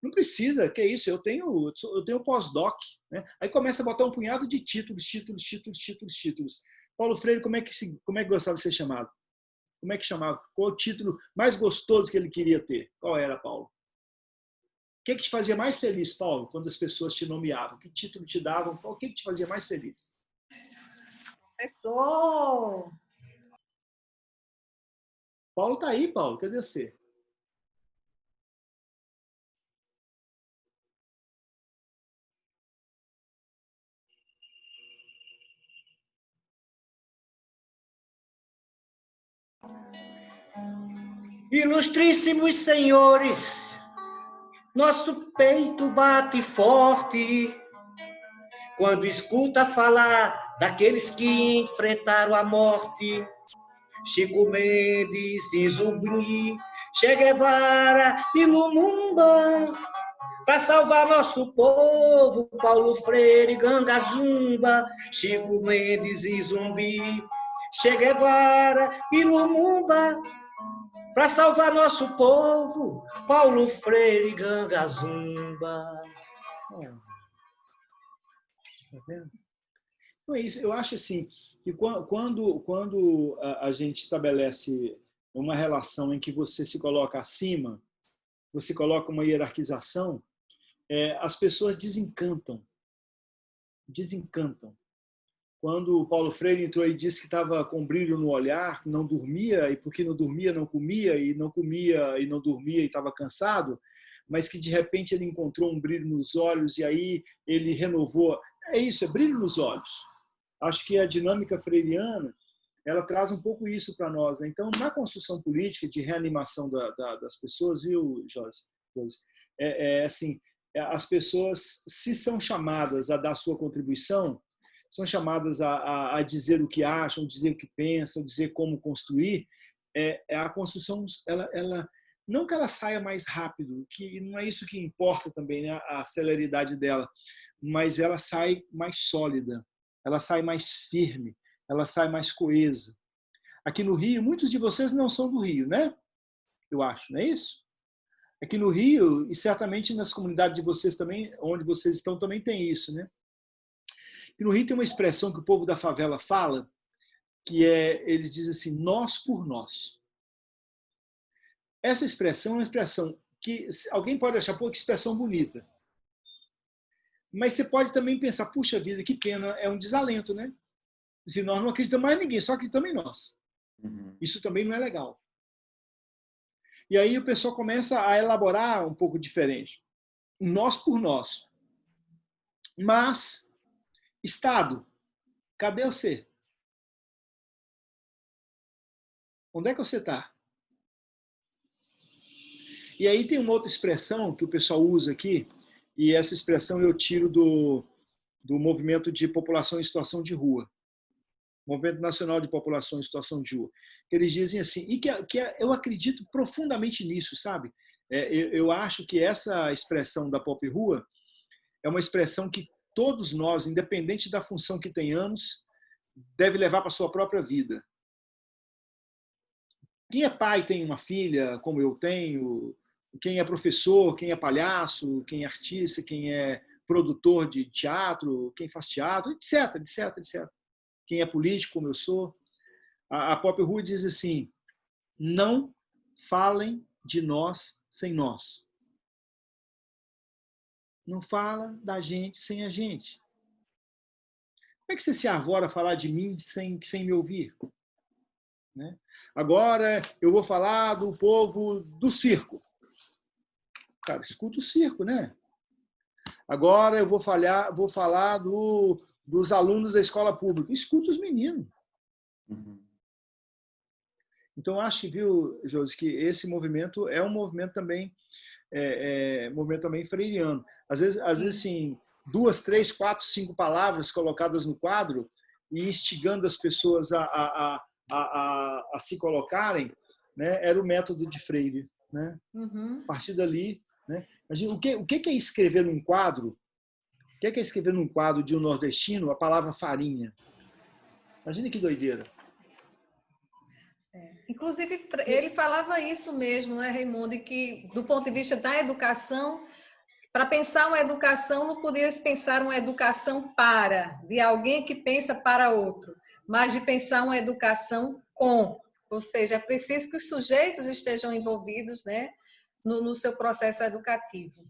Não precisa, que é isso, eu tenho pós-doc. Né? Aí começa a botar um punhado de títulos. Paulo Freire, como é que gostava de ser chamado? Como é que chamava? Qual o título mais gostoso que ele queria ter? Qual era, Paulo? O que te fazia mais feliz, Paulo, quando as pessoas te nomeavam? Que título te davam? O que te fazia mais feliz? Professor! Paulo está aí, Paulo. Cadê você? Ilustríssimos senhores, nosso peito bate forte quando escuta falar daqueles que enfrentaram a morte. Chico Mendes e Zumbi, Che Guevara e Lumumba, para salvar nosso povo, Paulo Freire, Ganga Zumba. Chico Mendes e Zumbi, Che Guevara e Lumumba, para salvar nosso povo, Paulo Freire, Ganga Zumba. Tá vendo? Então é isso. Eu acho assim que quando a gente estabelece uma relação em que você se coloca acima, você coloca uma hierarquização, as pessoas desencantam. quando o Paulo Freire entrou e disse que estava com brilho no olhar, que não dormia, e porque não dormia, não comia, e não comia e não dormia e estava cansado, mas que de repente ele encontrou um brilho nos olhos e aí ele renovou. É isso, é brilho nos olhos. Acho que a dinâmica freiriana, ela traz um pouco isso para nós, né? Então, na construção política de reanimação das pessoas, viu, Josi? Assim, as pessoas, se são chamadas a dar sua contribuição, são chamadas a dizer o que acham, dizer o que pensam, dizer como construir, a construção, ela não que ela saia mais rápido, que não é isso que importa também, né, a celeridade dela, mas ela sai mais sólida, ela sai mais firme, ela sai mais coesa. Aqui no Rio, muitos de vocês não são do Rio, né? Eu acho, não é isso? Aqui no Rio, e certamente nas comunidades de vocês também, onde vocês estão, também tem isso, né? E no Rio tem uma expressão que o povo da favela fala, que eles dizem assim, nós por nós. Essa expressão é uma expressão que alguém pode achar, pô, que expressão bonita. Mas você pode também pensar, puxa vida, que pena, é um desalento, né? Se nós não acreditamos mais em ninguém, só acreditamos em nós. Isso também não é legal. E aí o pessoal começa a elaborar um pouco diferente. Nós por nós. Mas, Estado, cadê você? Onde é que você está? E aí tem uma outra expressão que o pessoal usa aqui, e essa expressão eu tiro do movimento de população em situação de rua. Movimento Nacional de População em Situação de Rua. Eles dizem assim, e eu acredito profundamente nisso, sabe? Eu acho que essa expressão da Pop Rua é uma expressão que todos nós, independente da função que tenhamos, deve levar para a sua própria vida. Quem é pai tem uma filha, como eu tenho, quem é professor, quem é palhaço, quem é artista, quem é produtor de teatro, quem faz teatro, etc, etc, etc. Quem é político, como eu sou. A Pop Rua diz assim, não falem de nós sem nós. Não fala da gente sem a gente. Como é que você se arvora a falar de mim sem me ouvir? Né? Agora eu vou falar do povo do circo. Cara, escuta o circo, né? Agora eu vou falar dos alunos da escola pública. Escuta os meninos. Então, acho que, viu, Josi, que esse movimento é um movimento também, movimento também freiriano. Às vezes, assim, 2, 3, 4, 5 palavras colocadas no quadro e instigando as pessoas a se colocarem, né, era o método de Freire. Né? A partir dali, né? Imagina, o que é escrever num quadro? O que é escrever num quadro de um nordestino a palavra farinha? Imagina que doideira. Inclusive, ele falava isso mesmo, né, Raimundo, que do ponto de vista da educação, para pensar uma educação, não poderia se pensar uma educação de alguém que pensa para outro, mas de pensar uma educação com, ou seja, é preciso que os sujeitos estejam envolvidos, né, no seu processo educativo.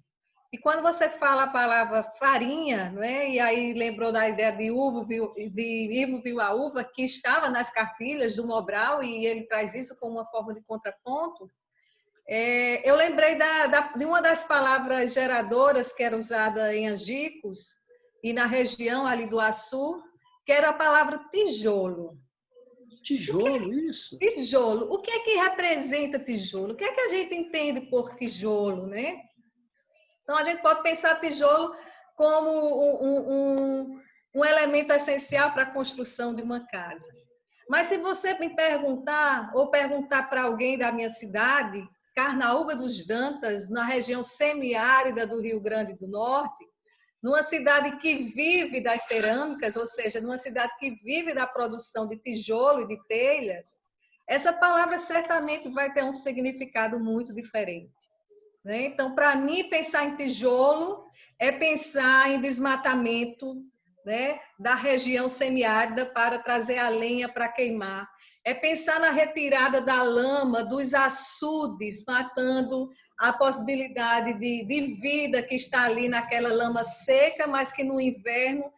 E quando você fala a palavra farinha, né, e aí lembrou da ideia de Ivo viu a uva, que estava nas cartilhas do Mobral, e ele traz isso como uma forma de contraponto, eu lembrei de uma das palavras geradoras que era usada em Angicos e na região ali do Açu, que era a palavra tijolo. Tijolo, isso? Tijolo. O que é que representa tijolo? O que é que a gente entende por tijolo, né? Então, a gente pode pensar tijolo como um elemento essencial para a construção de uma casa. Mas se você me perguntar, ou perguntar para alguém da minha cidade, Carnaúba dos Dantas, na região semiárida do Rio Grande do Norte, numa cidade que vive das cerâmicas, ou seja, numa cidade que vive da produção de tijolo e de telhas, essa palavra certamente vai ter um significado muito diferente. Né? Então, para mim, pensar em tijolo é pensar em desmatamento, né, da região semiárida para trazer a lenha para queimar. É pensar na retirada da lama dos açudes, matando a possibilidade de vida que está ali naquela lama seca, mas que no inverno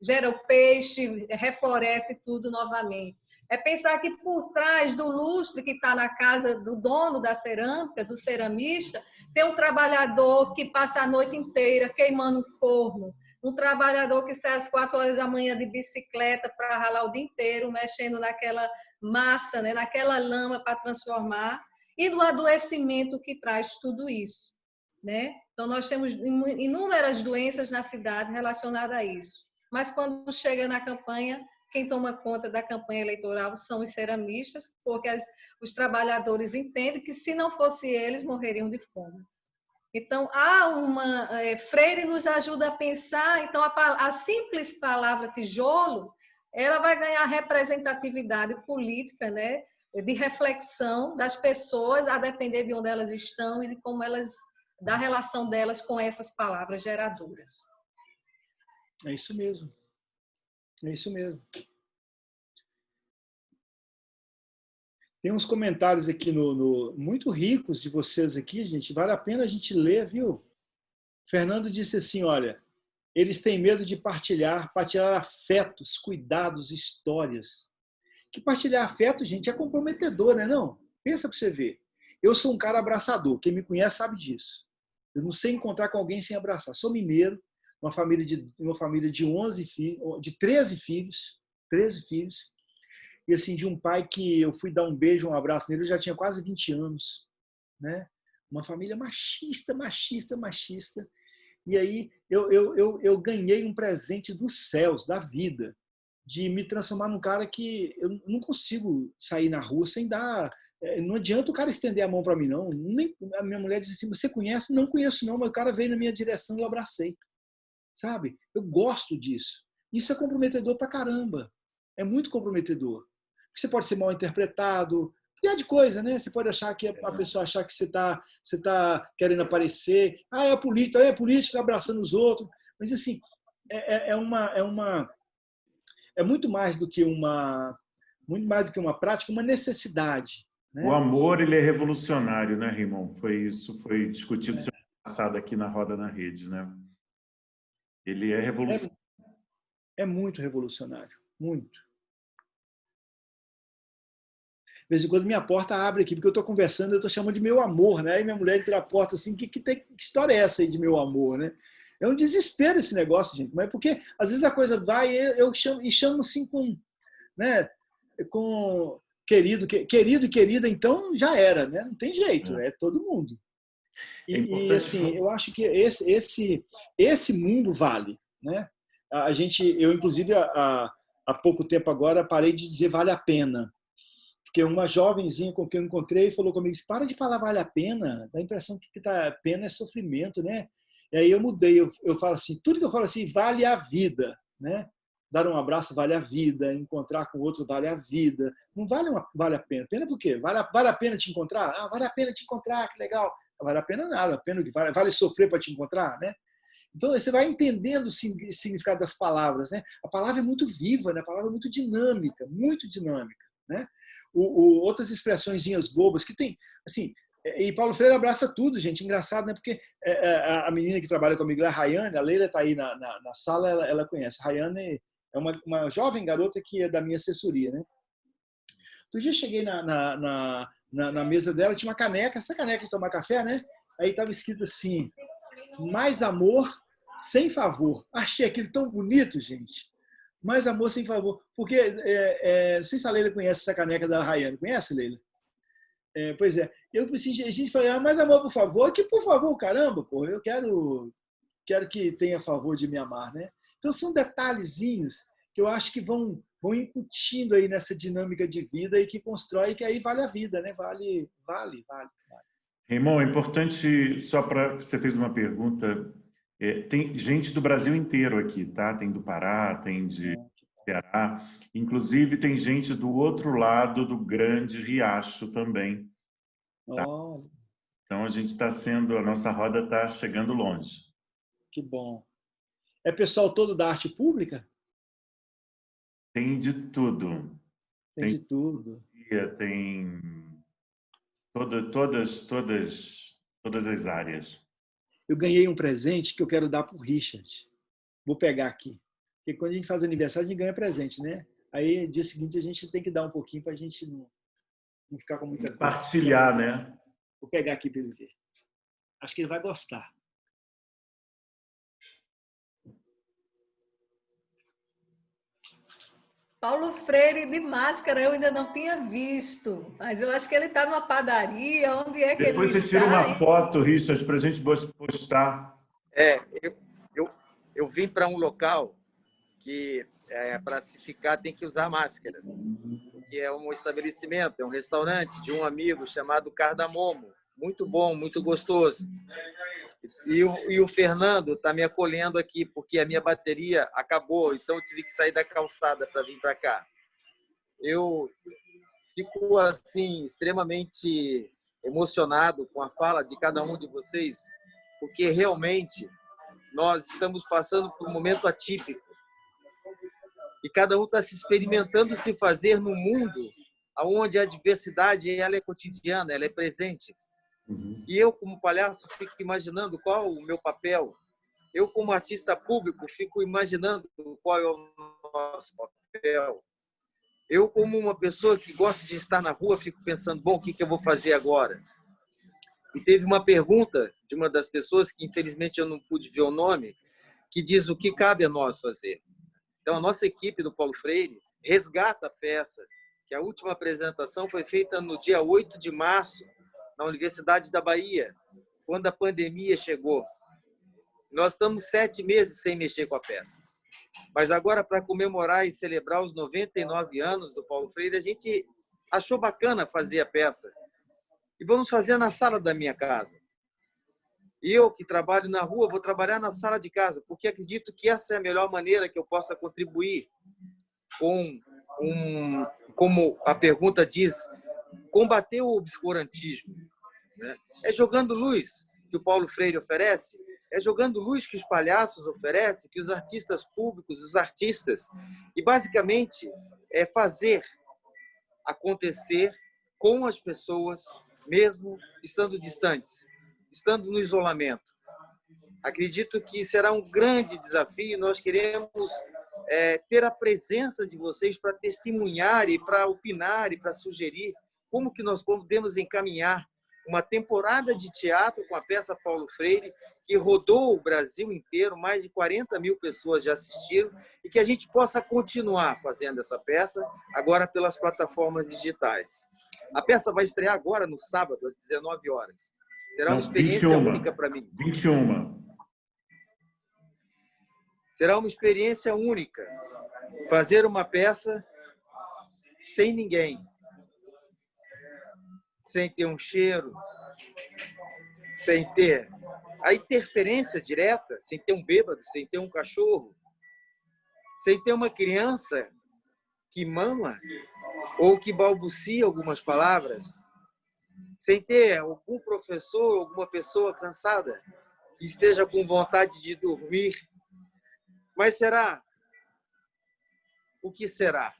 gera o peixe, refloresce tudo novamente. É pensar que por trás do lustre que está na casa do dono da cerâmica, do ceramista, tem um trabalhador que passa a noite inteira queimando o forno, um trabalhador que sai às 4 horas da manhã de bicicleta para ralar o dia inteiro, mexendo naquela massa, né, naquela lama para transformar, e do adoecimento que traz tudo isso, né? Então, nós temos inúmeras doenças na cidade relacionadas a isso. Mas quando chega na campanha, quem toma conta da campanha eleitoral são os ceramistas, porque os trabalhadores entendem que se não fosse eles, morreriam de fome. Então, Freire nos ajuda a pensar, então a simples palavra tijolo, ela vai ganhar representatividade política, né, de reflexão das pessoas, a depender de onde elas estão e de como elas, da relação delas com essas palavras geradoras. É isso mesmo. É isso mesmo. Tem uns comentários aqui muito ricos de vocês aqui, gente. Vale a pena a gente ler, viu? Fernando disse assim, olha, eles têm medo de partilhar afetos, cuidados, histórias. Que partilhar afeto, gente, é comprometedor, né? Não? Pensa para você ver. Eu sou um cara abraçador. Quem me conhece sabe disso. Eu não sei encontrar com alguém sem abraçar. Sou mineiro, uma família de 11 filhos, de 13 filhos, e assim, de um pai que eu fui dar um beijo, um abraço nele, eu já tinha quase 20 anos, né? Uma família machista. E aí eu ganhei um presente dos céus, da vida, de me transformar num cara que eu não consigo sair na rua sem dar... Não adianta o cara estender a mão para mim, não. Nem, a minha mulher disse assim, você conhece? Não conheço não, mas o cara veio na minha direção e eu abracei. Sabe? Eu gosto disso. Isso é comprometedor pra caramba. É muito comprometedor. Você pode ser mal interpretado, pior de coisa, né? Você pode achar que a pessoa achar que você tá querendo aparecer. É político, abraçando os outros. Mas assim, é muito mais do que uma prática, uma necessidade. Né? O amor, ele é revolucionário, né, Raimon? Isso foi discutido semana passada aqui na Roda na Rede, né? Ele é revolucionário. É muito revolucionário, muito. De vez em quando minha porta abre aqui, porque eu estou conversando, eu estou chamando de meu amor, né? Aí minha mulher entra na porta assim, que história é essa aí de meu amor, né? É um desespero esse negócio, gente. Mas porque às vezes a coisa vai, eu chamo assim com, né? Com querido e querida, então já era, né? Não tem jeito, é todo mundo. E assim, eu acho que esse mundo vale, né? Eu inclusive há pouco tempo agora parei de dizer vale a pena, porque uma jovenzinha com quem eu encontrei falou comigo, para de falar vale a pena, dá a impressão que pena é sofrimento, né? E aí eu mudei, eu falo assim, tudo que eu falo assim vale a vida, né? Dar um abraço vale a vida, encontrar com o outro vale a vida. Não vale a pena. Pena por quê? Vale a pena te encontrar? Vale a pena te encontrar, que legal. Não vale a pena nada. Vale sofrer para te encontrar, né? Então, você vai entendendo o significado das palavras, né? A palavra é muito viva, né? A palavra é muito dinâmica, né? Outras expressõezinhas bobas que tem, assim, e Paulo Freire abraça tudo, gente, engraçado, né? Porque a menina que trabalha comigo, a Rayane, a Leila está aí na sala, ela conhece. A Rayane é uma jovem garota que é da minha assessoria, né? Outro dia eu cheguei na mesa dela, tinha uma caneca, essa caneca de tomar café, né? Aí estava escrito assim, mais amor sem favor. Achei aquilo tão bonito, gente. Mais amor sem favor. Porque, não sei se a Leila conhece essa caneca da Rayane. Conhece, Leila? Pois é. Eu assim, a gente falou, mais amor, por favor. Que por favor, caramba, pô. Eu quero que tenha favor de me amar, né? Então, são detalhezinhos que eu acho que vão incutindo aí nessa dinâmica de vida e que constrói, que aí vale a vida, né? Vale. Raimon, é importante, só para... Você fez uma pergunta... tem gente do Brasil inteiro aqui, tá? Tem do Pará, tem de Ceará. Inclusive, tem gente do outro lado do Grande Riacho também. Tá? Oh. Então, a nossa roda está chegando longe. Que bom. É pessoal todo da arte pública? Tem de tudo. Tem de tudo. Tem todas as áreas. Eu ganhei um presente que eu quero dar para o Richard. Vou pegar aqui. Porque quando a gente faz aniversário, a gente ganha presente, né? Aí, dia seguinte, a gente tem que dar um pouquinho para a gente não ficar com muita coisa. Partilhar, né? Vou pegar aqui para ele ver. Acho que ele vai gostar. Paulo Freire de máscara eu ainda não tinha visto, mas eu acho que ele está numa padaria. Onde é que Depois ele você tira está? uma foto, Richard, para a gente postar. Eu vim para um local que, para se ficar, tem que usar máscara. Que é um estabelecimento, é um restaurante de um amigo chamado Cardamomo. Muito bom, muito gostoso. E o Fernando está me acolhendo aqui, porque a minha bateria acabou, então eu tive que sair da calçada para vir para cá. Eu fico assim extremamente emocionado com a fala de cada um de vocês, porque realmente nós estamos passando por um momento atípico. E cada um está se experimentando se fazer no mundo onde a diversidade ela é cotidiana, ela é presente. E eu, como palhaço, fico imaginando qual o meu papel. Eu, como artista público, fico imaginando qual é o nosso papel. Eu, como uma pessoa que gosta de estar na rua, fico pensando, bom, o que eu vou fazer agora? E teve uma pergunta de uma das pessoas, que infelizmente eu não pude ver o nome, que diz o que cabe a nós fazer. Então, a nossa equipe do Paulo Freire resgata a peça, que a última apresentação foi feita no dia 8 de março, na Universidade da Bahia, quando a pandemia chegou. Nós estamos 7 meses sem mexer com a peça. Mas agora, para comemorar e celebrar os 99 anos do Paulo Freire, a gente achou bacana fazer a peça. E vamos fazer na sala da minha casa. E eu, que trabalho na rua, vou trabalhar na sala de casa, porque acredito que essa é a melhor maneira que eu possa contribuir com, como a pergunta diz, combater o obscurantismo. Né? É jogando luz que o Paulo Freire oferece, é jogando luz que os palhaços oferecem, que os artistas públicos, os artistas, e basicamente é fazer acontecer com as pessoas, mesmo estando distantes, estando no isolamento. Acredito que será um grande desafio. Nós queremos ter a presença de vocês para testemunhar e para opinar e para sugerir como que nós podemos encaminhar uma temporada de teatro com a peça Paulo Freire, que rodou o Brasil inteiro, mais de 40 mil pessoas já assistiram, e que a gente possa continuar fazendo essa peça, agora pelas plataformas digitais. A peça vai estrear agora, no sábado, às 19 horas. Será uma experiência 21, única para mim. 21. Será uma experiência única. Fazer uma peça sem ninguém. Sem ter um cheiro, sem ter a interferência direta, sem ter um bêbado, sem ter um cachorro, sem ter uma criança que mama ou que balbucia algumas palavras, sem ter algum professor, alguma pessoa cansada que esteja com vontade de dormir. Mas será? O que será?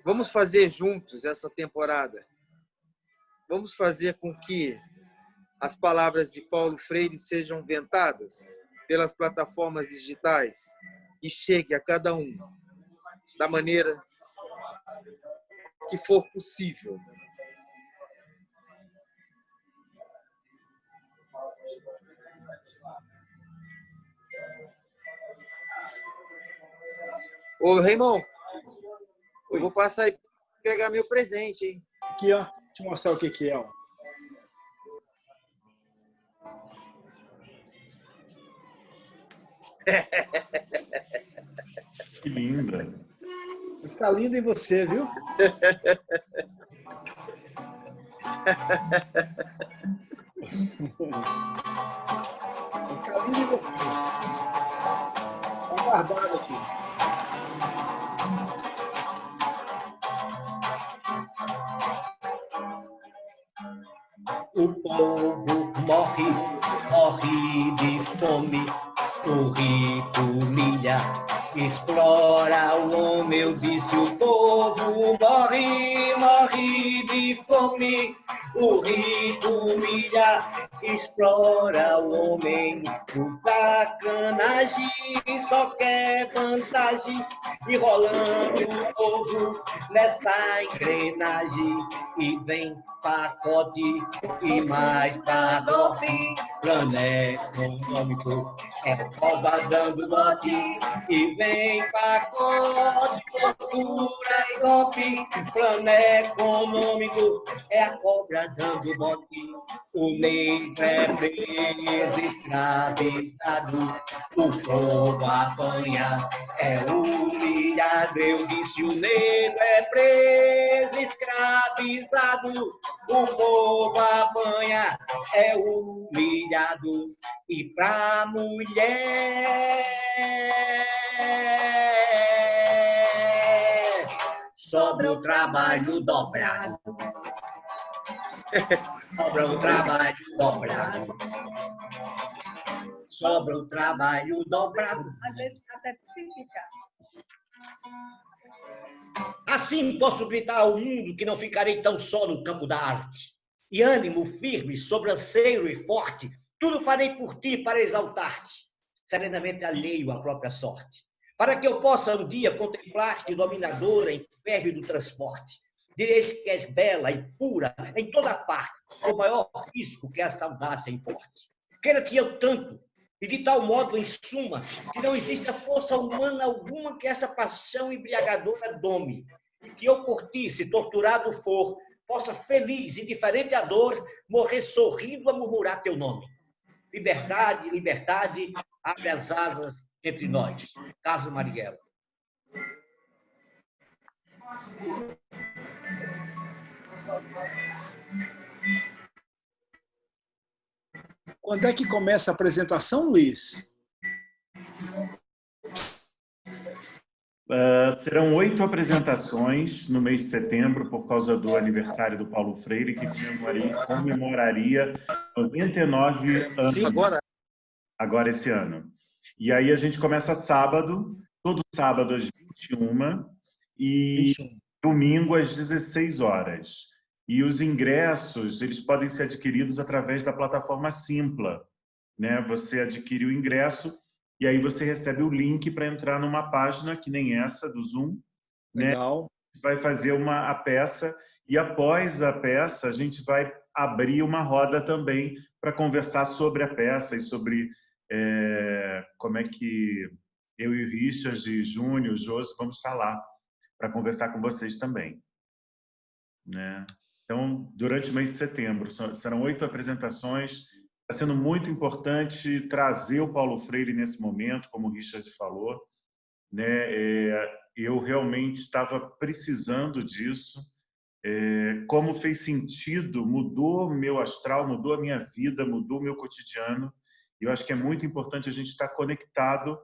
Vamos fazer juntos essa temporada. Vamos fazer com que as palavras de Paulo Freire sejam ventadas pelas plataformas digitais e chegue a cada um da maneira que for possível. Ô, Raimon, eu vou passar aí para pegar meu presente, hein? Aqui, ó. Deixa eu mostrar o que é, ó. Que linda. Vai ficar lindo em você, viu? Vai ficar lindo em você. Tá guardado aqui. O povo morre, morre de fome. O rico humilha, explora o homem. Eu disse, o povo morre, morre de de fome. O rico humilha, explora o homem. O sacanagem só quer vantagem, enrolando o povo nessa engrenagem. E vem pacote e mais pra golpe. Plano econômico é cobra dando bote. E vem pacote, loucura e golpe. Plano econômico é a cobra dando bote. O negro é preso, escravizado. O povo apanha, é humilhado. Eu disse, o negro é preso, escravizado. O povo apanha, é humilhado. E pra mulher sobra o trabalho dobrado. Sobra o trabalho dobrado. Sobra o trabalho dobrado. Às vezes até ficar. Assim posso gritar ao mundo que não ficarei tão só no campo da arte. E ânimo firme, sobranceiro e forte, tudo farei por ti para exaltar-te, serenamente alheio à própria sorte. Para que eu possa um dia contemplar-te dominadora em ferve do transporte. Direis que és bela e pura em toda parte, com maior risco que a saudácia importe. Queira-te eu tanto, e de tal modo, em suma, que não exista força humana alguma que essa paixão embriagadora dome, que eu por ti, se torturado for, possa feliz, indiferente à dor, morrer sorrindo a murmurar teu nome. Liberdade, liberdade, abre as asas entre nós. Carlos Marighella. Quando é que começa a apresentação, Luiz? Serão 8 apresentações no mês de setembro, por causa do aniversário do Paulo Freire, que comemoraria 99 anos agora esse ano. E aí a gente começa sábado, todo sábado às 21 e domingo às 16 horas. E os ingressos, eles podem ser adquiridos através da plataforma Simpla, né? Você adquire o ingresso e aí você recebe o link para entrar numa página que nem essa do Zoom. Legal. Né? Vai fazer a peça e após a peça a gente vai abrir uma roda também para conversar sobre a peça e sobre como é que eu e o Richard, Júnior, o Josi, vamos estar lá para conversar com vocês também. Né? Então, durante o mês de setembro, serão 8 apresentações. Está sendo muito importante trazer o Paulo Freire nesse momento, como o Richard falou. Né? Eu realmente estava precisando disso. Como fez sentido, mudou meu astral, mudou a minha vida, mudou o meu cotidiano. Eu acho que é muito importante a gente estar conectado,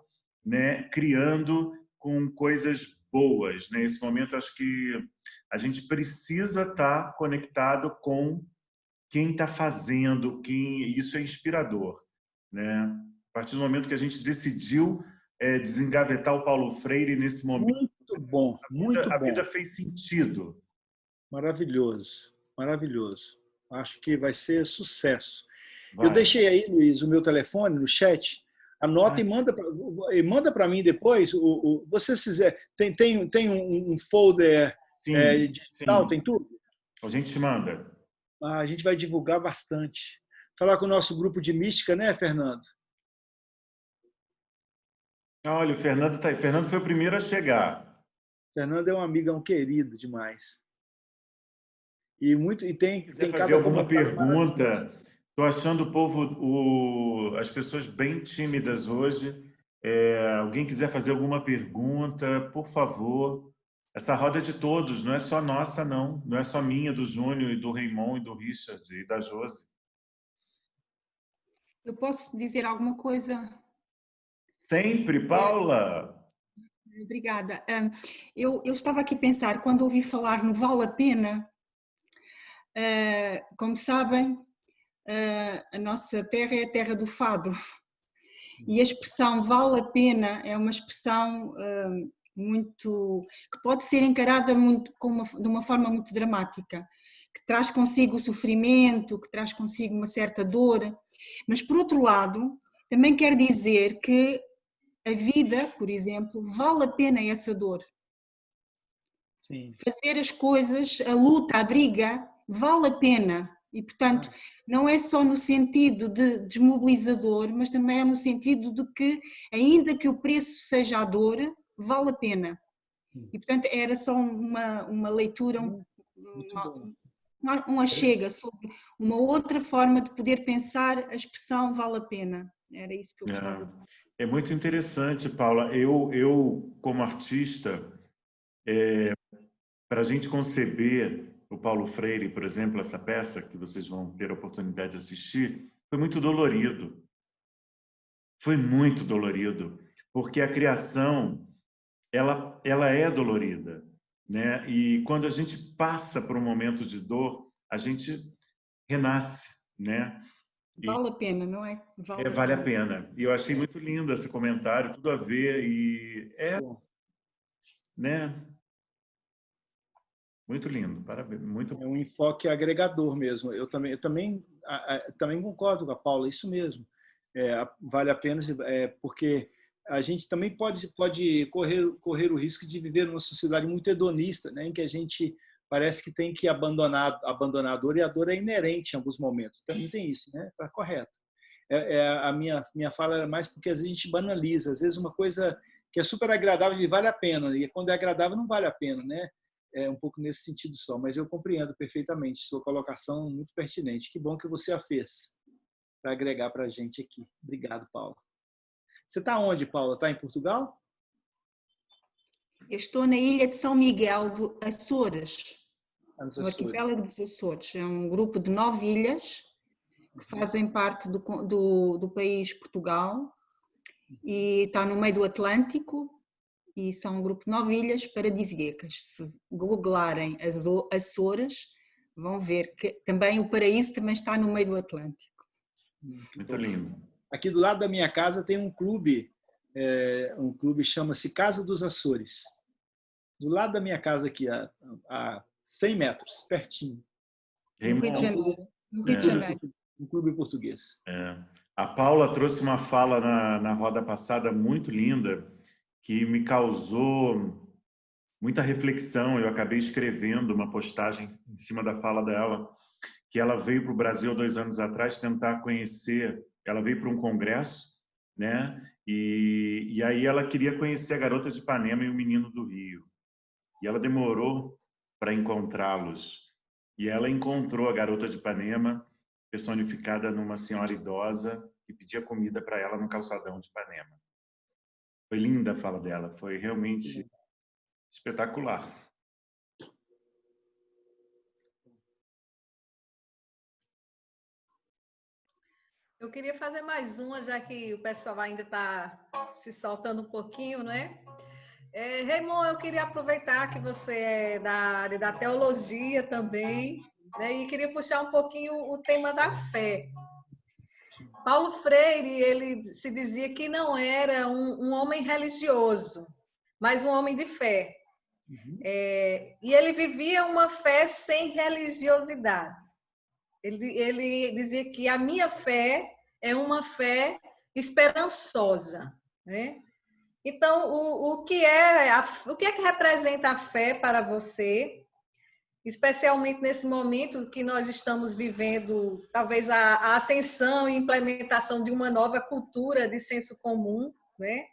né? Criando com coisas boas. Né? Nesse momento, acho que a gente precisa estar conectado com quem está fazendo, isso é inspirador. Né? A partir do momento que a gente decidiu desengavetar o Paulo Freire nesse momento, muito bom, muito bom. A vida fez sentido. Maravilhoso, maravilhoso. Acho que vai ser sucesso. Vai. Eu deixei aí, Luiz, o meu telefone no chat. Anota e manda para mim depois. Você fizer, tem um folder digital, tem tudo? A gente manda. A gente vai divulgar bastante. Falar com o nosso grupo de mística, né, Fernando? Olha, o Fernando tá aí. Fernando foi o primeiro a chegar. Fernando é um amigão querido demais. E tem fazer cada alguma pergunta. Estou achando o povo, as pessoas bem tímidas hoje. Alguém quiser fazer alguma pergunta, por favor. Essa roda é de todos, não é só nossa, não. Não é só minha, do Júnior, e do Raymond, e do Richard, e da Josi. Eu posso dizer alguma coisa? Sempre, Paula! Obrigada. Eu estava aqui a pensar, quando ouvi falar no Vale a Pena, como sabem, a nossa terra é a terra do fado. E a expressão vale a pena é uma expressão que pode ser encarada de uma forma muito dramática. que traz consigo o sofrimento, que traz consigo uma certa dor, mas por outro lado também quer dizer que a vida, por exemplo, vale a pena essa dor. Sim. Fazer as coisas, a luta, a briga, vale a pena. E, portanto, não é só no sentido de desmobilizador, mas também é no sentido de que, ainda que o preço seja a dor, vale a pena. E, portanto, era só uma leitura, uma chega sobre uma outra forma de poder pensar a expressão vale a pena. Era isso que eu gostava de... É muito interessante, Paula. Eu como artista, para a gente conceber o Paulo Freire, por exemplo, essa peça que vocês vão ter a oportunidade de assistir, foi muito dolorido. Foi muito dolorido, porque a criação, ela é dolorida, né? E quando a gente passa por um momento de dor, a gente renasce, né? Vale a pena, não é? Vale a pena. E eu achei muito lindo esse comentário, tudo a ver e né? Muito lindo, parabéns, muito É um enfoque agregador mesmo. Eu também concordo com a Paula, isso mesmo. Vale a pena, porque a gente também pode correr o risco de viver numa sociedade muito hedonista, né, em que a gente parece que tem que abandonar a dor, e a dor é inerente em alguns momentos. Também tem isso, né? Tá correto. A minha fala é mais porque às vezes a gente banaliza, às vezes uma coisa que é super agradável vale a pena, e quando é agradável não vale a pena, né? É um pouco nesse sentido só, mas eu compreendo perfeitamente sua colocação, muito pertinente. Que bom que você a fez para agregar para a gente aqui. Obrigado, Paula. Você está onde, Paula? Está em Portugal? Eu estou na ilha de São Miguel do Açores, no Açores. arquipélago dos Açores. É um grupo de 9 ilhas que fazem parte do país Portugal e está no meio do Atlântico. E são um grupo de 9 ilhas paradisíacas. Se googlarem Açores, vão ver que também o paraíso também está no meio do Atlântico. muito lindo. Aqui do lado da minha casa tem um clube chama-se Casa dos Açores. Do lado da minha casa aqui, a 100 metros, pertinho. No Rio de Janeiro. No Rio de Janeiro. Um clube português. A Paula trouxe uma fala na roda passada muito linda, que me causou muita reflexão. Eu acabei escrevendo uma postagem em cima da fala dela, que ela veio para o Brasil 2 anos atrás tentar conhecer, ela veio para um congresso, né? E aí ela queria conhecer a Garota de Ipanema e o Menino do Rio. E ela demorou para encontrá-los. E ela encontrou a Garota de Ipanema, personificada numa senhora idosa que pedia comida para ela no calçadão de Ipanema. Foi linda a fala dela, foi realmente espetacular. Eu queria fazer mais uma, já que o pessoal ainda está se soltando um pouquinho, né? Raymond, eu queria aproveitar que você é da área da teologia também, né? E queria puxar um pouquinho o tema da fé. Paulo Freire, ele se dizia que não era um homem religioso, mas um homem de fé. E ele vivia uma fé sem religiosidade. Ele dizia que a minha fé é uma fé esperançosa, né? Então, o que que representa a fé para você, especialmente nesse momento que nós estamos vivendo, talvez a ascensão e implementação de uma nova cultura de senso comum, né?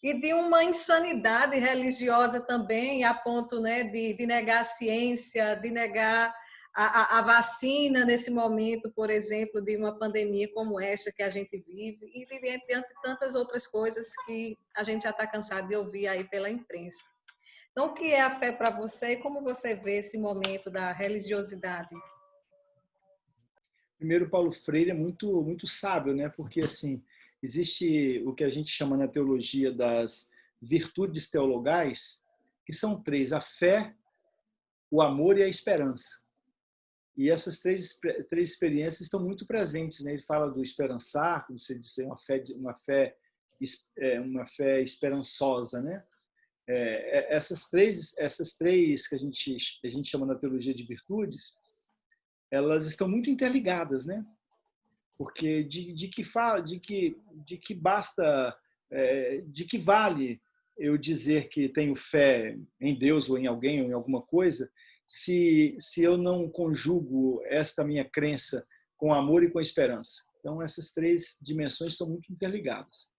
E de uma insanidade religiosa também, a ponto, né, de negar a ciência, de negar a vacina nesse momento, por exemplo, de uma pandemia como esta que a gente vive, e entre tantas outras coisas que a gente já está cansado de ouvir aí pela imprensa. Então, o que é a fé para você e como você vê esse momento da religiosidade? Primeiro, Paulo Freire é muito, muito sábio, né? Porque assim, existe o que a gente chama na teologia das virtudes teologais, que são 3: a fé, o amor e a esperança. E essas três experiências estão muito presentes, né? Ele fala do esperançar, como se diz, uma fé esperançosa, né? Essas três que a gente chama na teologia de virtudes, elas estão muito interligadas, né? Porque de que basta, de que vale eu dizer que tenho fé em Deus ou em alguém ou em alguma coisa, se eu não conjugo esta minha crença com amor e com esperança. Então, essas três dimensões são muito interligadas.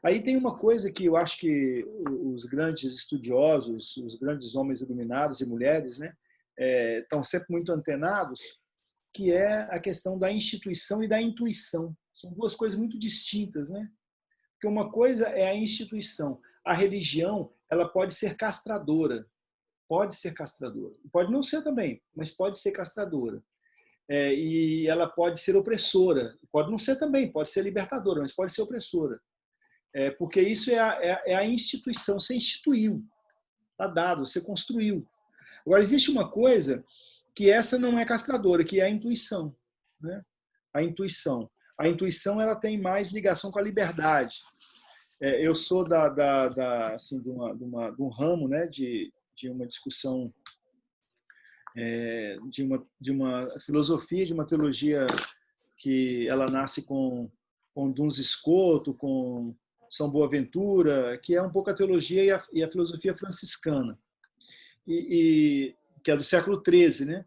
Aí tem uma coisa que eu acho que os grandes estudiosos, os grandes homens iluminados e mulheres, né, estão sempre muito antenados, que é a questão da instituição e da intuição. São duas coisas muito distintas, né? Porque uma coisa é a instituição. A religião, ela pode ser castradora. Pode ser castradora. Pode não ser também, mas pode ser castradora. E ela pode ser opressora. Pode não ser também, pode ser libertadora, mas pode ser opressora. Porque isso é a instituição. Você instituiu. Está dado, você construiu. Agora, existe uma coisa que essa não é castradora, que é a intuição, né? A intuição. A intuição, ela tem mais ligação com a liberdade. Eu sou assim, de um ramo, né, de uma discussão, de uma filosofia, de uma teologia que ela nasce com Duns Scoto, com São Boaventura, que é um pouco a teologia e a filosofia franciscana, que é do século XIII, né?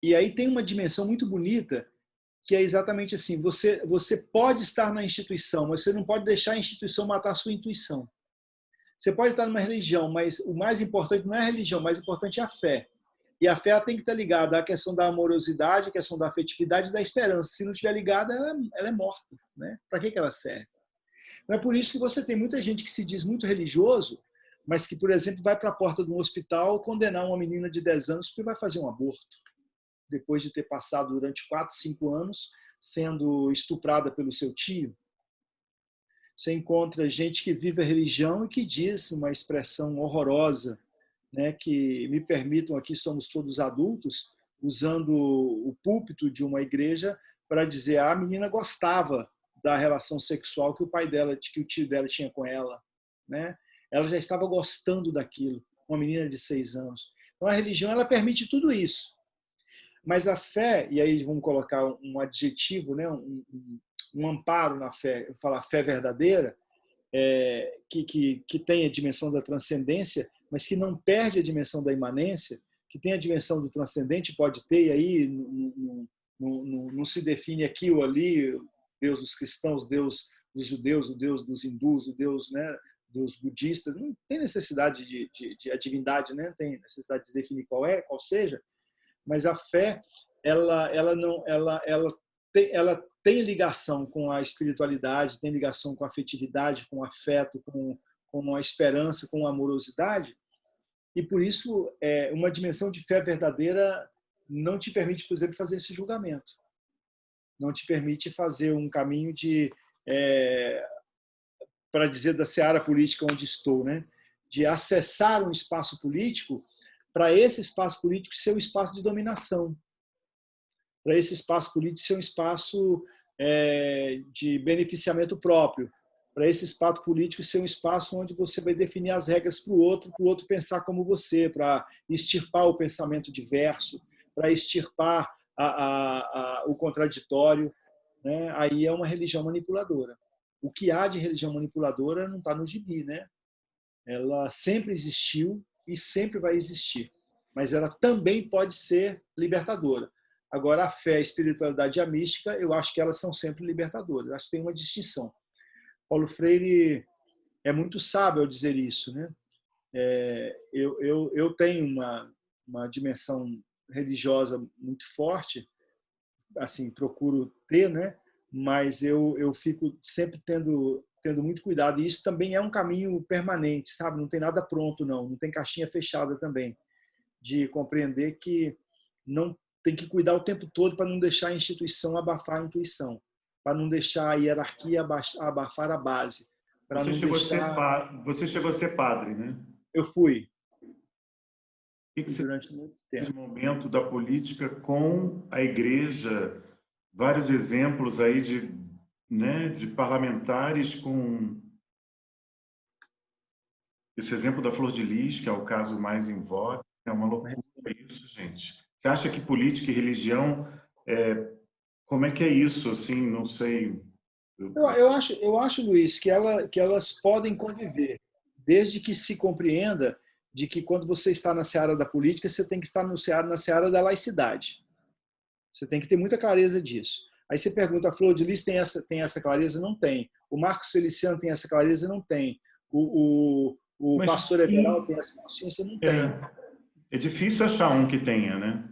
E aí tem uma dimensão muito bonita, que é exatamente assim, você pode estar na instituição, mas você não pode deixar a instituição matar a sua intuição. Você pode estar numa religião, mas o mais importante não é a religião, o mais importante é a fé. E a fé ela tem que estar ligada à questão da amorosidade, à questão da afetividade e da esperança. Se não estiver ligada, ela é morta, né? Para que ela serve? Não é por isso que você tem muita gente que se diz muito religioso, mas que, por exemplo, vai para a porta de um hospital condenar uma menina de 10 anos porque vai fazer um aborto, depois de ter passado durante 4, 5 anos sendo estuprada pelo seu tio. Você encontra gente que vive a religião e que diz uma expressão horrorosa, né, que, me permitam, aqui somos todos adultos, usando o púlpito de uma igreja para dizer a menina gostava da relação sexual que o pai dela, que o tio dela tinha com ela, né? Ela já estava gostando daquilo, uma menina de 6 anos. Então a religião ela permite tudo isso. Mas a fé, e aí vamos colocar um adjetivo, né, um amparo na fé, eu falar fé verdadeira, que tem a dimensão da transcendência, mas que não perde a dimensão da imanência, que tem a dimensão do transcendente, pode ter, e aí não se define aqui ou ali, Deus dos cristãos, Deus dos judeus, o Deus dos hindus, o Deus, né, dos budistas, não tem necessidade de a divindade, né, tem necessidade de definir qual seja, mas a fé ela tem ligação com a espiritualidade, tem ligação com a afetividade, com o afeto, com a esperança, com a amorosidade, e por isso uma dimensão de fé verdadeira não te permite, por exemplo, fazer esse julgamento, não te permite fazer um caminho para dizer da seara política onde estou, né, de acessar um espaço político para esse espaço político ser um espaço de dominação, para esse espaço político ser um espaço de beneficiamento próprio, para esse espaço político ser um espaço onde você vai definir as regras para o outro pensar como você, para extirpar o pensamento diverso, para extirpar o contraditório, né? Aí é uma religião manipuladora. O que há de religião manipuladora não está no gibi, né? Ela sempre existiu e sempre vai existir, mas ela também pode ser libertadora. Agora, a fé, a espiritualidade e a mística, eu acho que elas são sempre libertadoras. Eu acho que tem uma distinção. Paulo Freire é muito sábio ao dizer isso, né? Eu tenho uma dimensão religiosa muito forte, assim, procuro ter, né? Mas eu fico sempre tendo muito cuidado, e isso também é um caminho permanente, sabe? Não tem nada pronto, não tem caixinha fechada também, de compreender que não tem que cuidar o tempo todo para não deixar a instituição abafar a intuição, para não deixar a hierarquia abafar a base. Você chegou a ser padre, né? Eu fui. Durante muito tempo. Esse momento da política com a igreja, vários exemplos aí de parlamentares com esse exemplo da Flor de Lis, que é o caso mais em voga, é uma loucura isso, gente. Você acha que política e religião, como é que é isso? Assim, não sei. Eu acho, Luiz, que elas podem conviver, desde que se compreenda de que quando você está na seara da política, você tem que estar na seara da laicidade. Você tem que ter muita clareza disso. Aí você pergunta, a Flor de Lis tem essa clareza? Não tem. O Marcos Feliciano tem essa clareza? Não tem. O pastor Everal tem essa consciência? Não tem. É difícil achar um que tenha, né?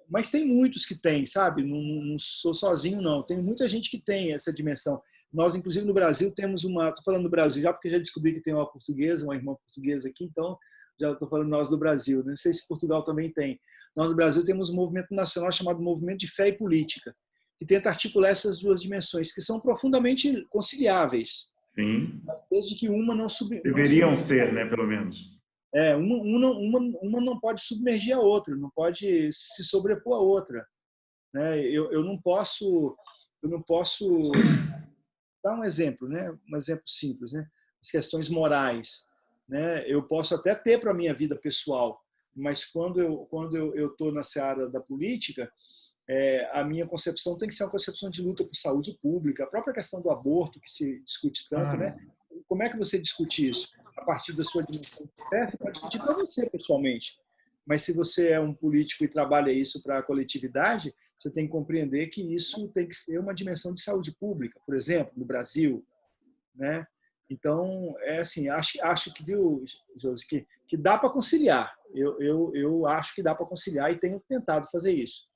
Mas tem muitos que têm, sabe? Não sou sozinho, não. Tem muita gente que tem essa dimensão. Nós, inclusive, no Brasil, temos uma... Estou falando do Brasil já porque já descobri que tem uma portuguesa, uma irmã portuguesa aqui, então já estou falando nós do Brasil. Não sei se Portugal também tem. Nós, no Brasil, temos um movimento nacional chamado Movimento de Fé e Política, que tenta articular essas duas dimensões, que são profundamente conciliáveis. Sim. Mas desde que uma não deveriam ser, né, pelo menos. Uma não pode submergir a outra, não pode se sobrepor a outra, né? Eu não posso dar um exemplo, né? Um exemplo simples, né? As questões morais, né? Eu posso até ter para a minha vida pessoal, mas quando eu estou na seara da política, a minha concepção tem que ser uma concepção de luta por saúde pública, a própria questão do aborto que se discute tanto, né? Como é que você discute isso? A partir da sua dimensão de fé, você pode discutir para você, pessoalmente. Mas se você é um político e trabalha isso para a coletividade, você tem que compreender que isso tem que ser uma dimensão de saúde pública, por exemplo, no Brasil, né? Então, assim, acho que, viu, Josi, que dá para conciliar. Eu acho que dá para conciliar e tenho tentado fazer isso.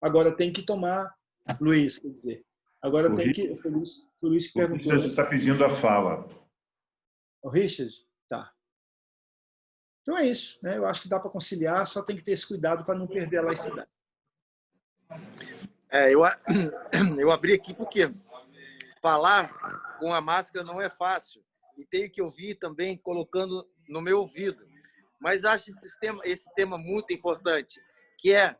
Agora tem que tomar, Luiz, quer dizer, agora tem que... Foi o Luiz que perguntou. O Richard está pedindo a fala. O Richard? Tá. Então é isso, né? Eu acho que dá para conciliar, só tem que ter esse cuidado para não perder a laicidade. Eu abri aqui porque falar com a máscara não é fácil e tenho que ouvir também colocando no meu ouvido. Mas acho esse tema muito importante, que é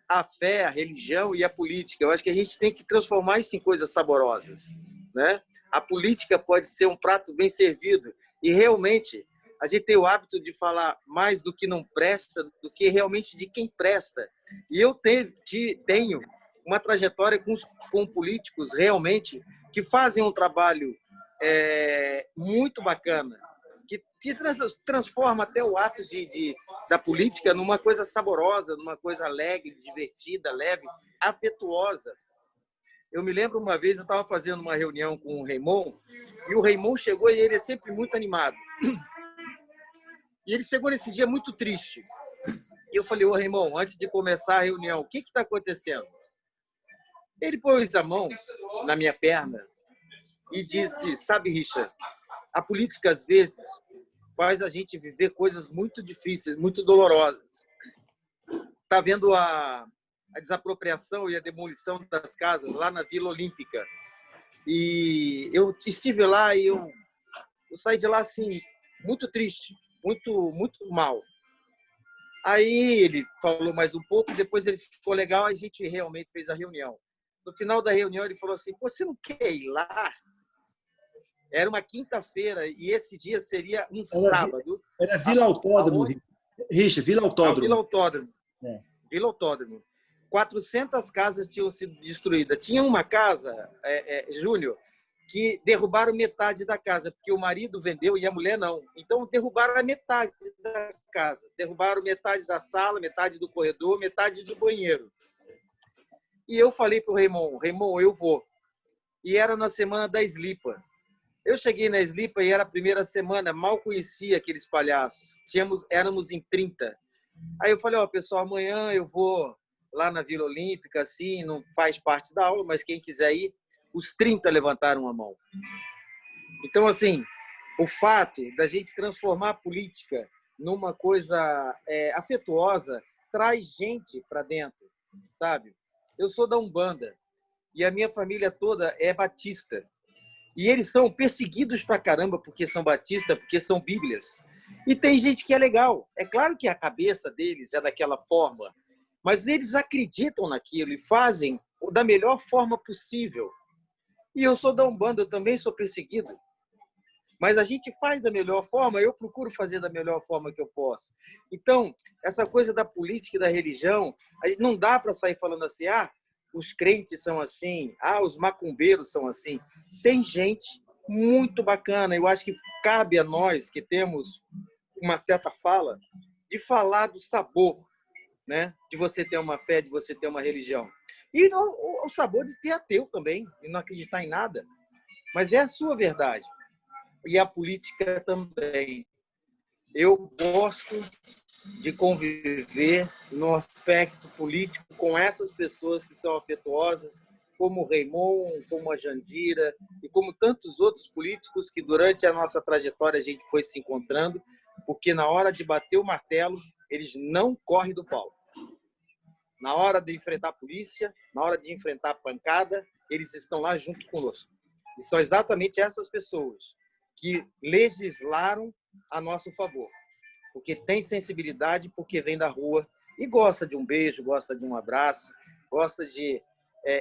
a fé, a religião e a política. Eu acho que a gente tem que transformar isso em coisas saborosas, né? A política pode ser um prato bem servido e realmente a gente tem o hábito de falar mais do que não presta do que realmente de quem presta. E eu tenho uma trajetória com políticos realmente que fazem um trabalho muito bacana, que transforma até o ato da política numa coisa saborosa, numa coisa alegre, divertida, leve, afetuosa. Eu me lembro uma vez, eu estava fazendo uma reunião com o Raymond, e o Raymond chegou e ele é sempre muito animado. E ele chegou nesse dia muito triste. E eu falei, ô Raymond, antes de começar a reunião, o que está acontecendo? Ele pôs a mão na minha perna e disse, sabe, Richard, a política às vezes faz a gente viver coisas muito difíceis, muito dolorosas. Está vendo a desapropriação e a demolição das casas lá na Vila Olímpica. E eu estive lá e eu saí de lá assim, muito triste, muito, muito mal. Aí ele falou mais um pouco, depois ele ficou legal, a gente realmente fez a reunião. No final da reunião ele falou assim, você não quer ir lá? Era uma quinta-feira e esse dia seria um sábado. Era Vila Autódromo, Richard, Vila Autódromo. Vila Autódromo. Vila Autódromo. 400 casas tinham sido destruídas. Tinha uma casa, Júnior, que derrubaram metade da casa, porque o marido vendeu e a mulher não. Então, derrubaram a metade da casa. Derrubaram metade da sala, metade do corredor, metade do banheiro. E eu falei para o Raymond, eu vou. E era na semana da Slipa. Eu cheguei na Slipa e era a primeira semana, mal conhecia aqueles palhaços. Éramos em 30. Aí eu falei, pessoal, amanhã eu vou lá na Vila Olímpica, assim, não faz parte da aula, mas quem quiser ir, os 30 levantaram a mão. Então, assim, o fato da gente transformar a política numa coisa afetuosa traz gente para dentro, sabe? Eu sou da Umbanda e a minha família toda é batista. E eles são perseguidos pra caramba porque são batistas, porque são bíblias. E tem gente que é legal. É claro que a cabeça deles é daquela forma, mas eles acreditam naquilo e fazem da melhor forma possível. E eu sou da Umbanda, eu também sou perseguido. mas a gente faz da melhor forma, eu procuro fazer da melhor forma que eu posso. Então, essa coisa da política e da religião, não dá para sair falando assim, os crentes são assim, os macumbeiros são assim. Tem gente muito bacana, eu acho que cabe a nós que temos uma certa fala, de falar do sabor, né? De você ter uma fé, de você ter uma religião. E o sabor de ter ateu também, e não acreditar em nada. Mas é a sua verdade. E a política também. Eu gosto de conviver no aspecto político com essas pessoas que são afetuosas, como o Raymond, como a Jandira e como tantos outros políticos que durante a nossa trajetória a gente foi se encontrando, porque na hora de bater o martelo, eles não correm do pau. Na hora de enfrentar a polícia, na hora de enfrentar a pancada, eles estão lá junto conosco. E são exatamente essas pessoas que legislaram a nosso favor, porque tem sensibilidade, porque vem da rua e gosta de um beijo, gosta de um abraço, gosta de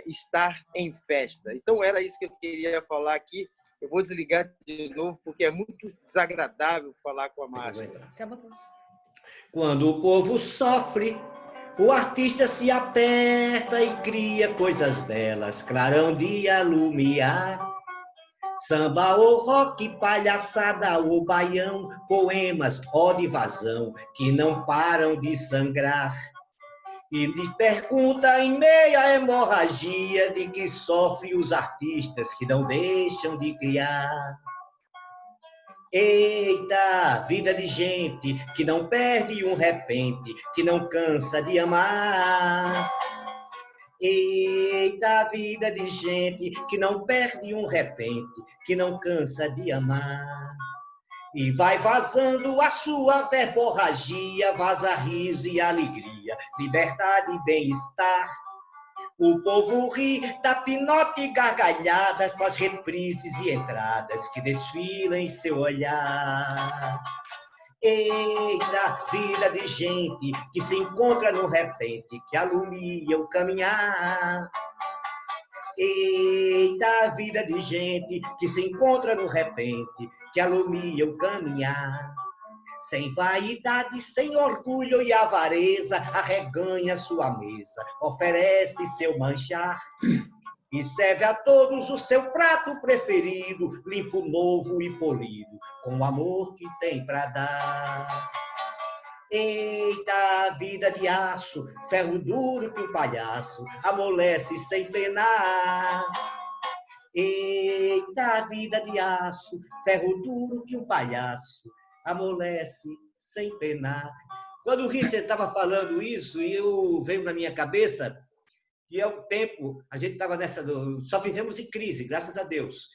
estar em festa. Então, era isso que eu queria falar aqui. Eu vou desligar de novo, porque é muito desagradável falar com a Márcia. Quando o povo sofre, o artista se aperta e cria coisas belas, clarão de alumiar. Samba ou rock, palhaçada ou baião, poemas, ódio e vazão, que não param de sangrar. E lhe pergunta em meio à hemorragia de que sofrem os artistas que não deixam de criar. Eita, vida de gente que não perde um repente, que não cansa de amar. Eita, vida de gente que não perde um repente, que não cansa de amar. E vai vazando a sua verborragia, vaza riso e alegria, liberdade e bem-estar. O povo ri, dá pinote e gargalhadas com as reprises e entradas que desfilam em seu olhar. Eita, vida de gente que se encontra no repente, que alumia o caminhar. Eita, vida de gente que se encontra no repente, que alumia o caminhar. Sem vaidade, sem orgulho e avareza, arreganha sua mesa, oferece seu manjar e serve a todos o seu prato preferido, limpo, novo e polido, com o amor que tem para dar. Eita, vida de aço, ferro duro que o palhaço amolece sem penar. Eita, vida de aço, ferro duro que o palhaço amolece sem penar. Quando o Richard estava falando isso, veio na minha cabeça que é o tempo, a gente estava só vivemos em crise, graças a Deus.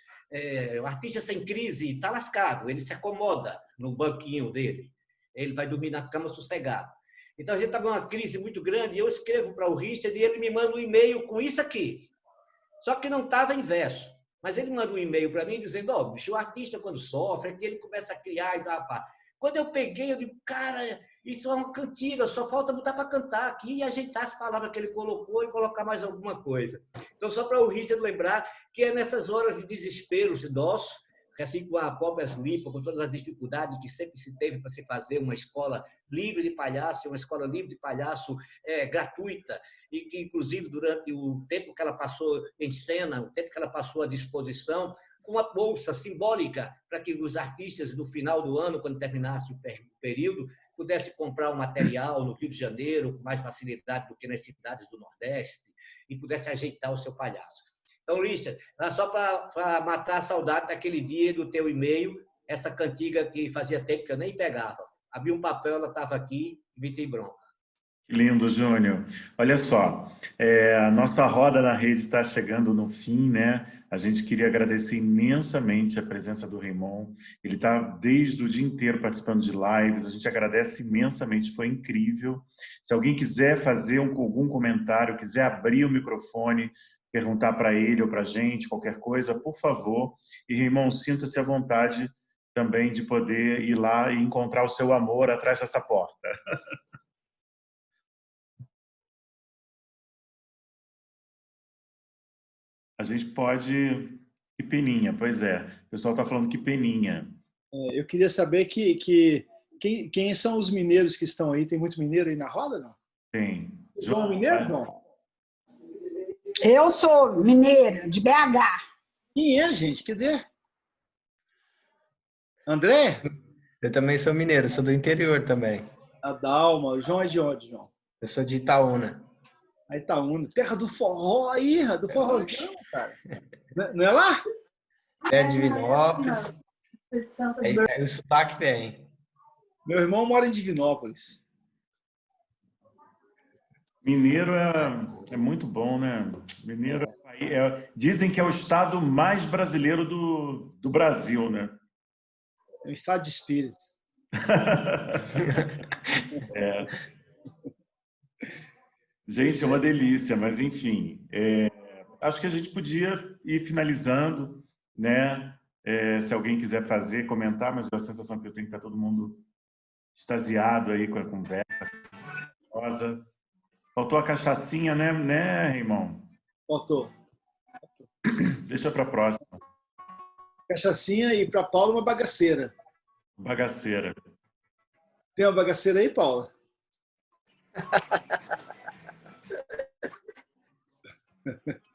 O artista sem crise está lascado, ele se acomoda no banquinho dele, ele vai dormir na cama sossegado. Então a gente estava numa crise muito grande, e eu escrevo para o Richard e ele me manda um e-mail com isso aqui. Só que não estava em verso. Mas ele manda um e-mail para mim dizendo, bicho, o artista quando sofre, é que ele começa a criar e dá pá. Quando eu peguei, eu digo, cara, isso é uma cantiga, só falta botar para cantar aqui e ajeitar as palavras que ele colocou e colocar mais alguma coisa. Então, só para o Richard lembrar que é nessas horas de desespero nosso, que assim com a Pobre Lipa, com todas as dificuldades que sempre se teve para se fazer uma escola livre de palhaço, uma escola livre de palhaço gratuita, e que, inclusive, durante o tempo que ela passou em cena, o tempo que ela passou à disposição, com uma bolsa simbólica para que os artistas, no final do ano, quando terminasse o período, pudessem comprar um material no Rio de Janeiro com mais facilidade do que nas cidades do Nordeste e pudessem ajeitar o seu palhaço. Então, Richard, só para matar a saudade daquele dia do teu e-mail, essa cantiga que fazia tempo que eu nem pegava. Havia um papel, ela estava aqui, e me tem bronca. Que lindo, Júnior. Olha só, a nossa roda na rede está chegando no fim, né? A gente queria agradecer imensamente a presença do Raymond. Ele está desde o dia inteiro participando de lives. A gente agradece imensamente, foi incrível. Se alguém quiser fazer algum comentário, quiser abrir o microfone, perguntar para ele ou para a gente, qualquer coisa, por favor. E, Raymond, sinta-se à vontade também de poder ir lá e encontrar o seu amor atrás dessa porta. A gente pode Que peninha, pois é. O pessoal está falando que peninha. Eu queria saber quem são os mineiros que estão aí. Tem muito mineiro aí na roda, não? Tem. João é mineiro, João? Eu sou mineira, de BH. Quem é, gente? Cadê? André? Eu também sou mineiro, sou do interior também. A Dalma. O João é de onde, João? Eu sou de Itaúna. A Itaúna. Terra do forró aí, do forrozão, cara. Não é lá? É de Divinópolis. O sotaque tem. Meu irmão mora em Divinópolis. Mineiro é muito bom, né? Mineiro dizem que é o estado mais brasileiro do Brasil, né? É um estado de espírito. É. Gente, é uma delícia, mas enfim, acho que a gente podia ir finalizando, né? Se alguém quiser fazer, comentar, mas a sensação que eu tenho que está todo mundo extasiado aí com a conversa. Rosa. Faltou a cachaçinha, né, Raimon? Faltou. Deixa para a próxima. Cachaçinha e para Paula uma bagaceira. Bagaceira. Tem uma bagaceira aí, Paula?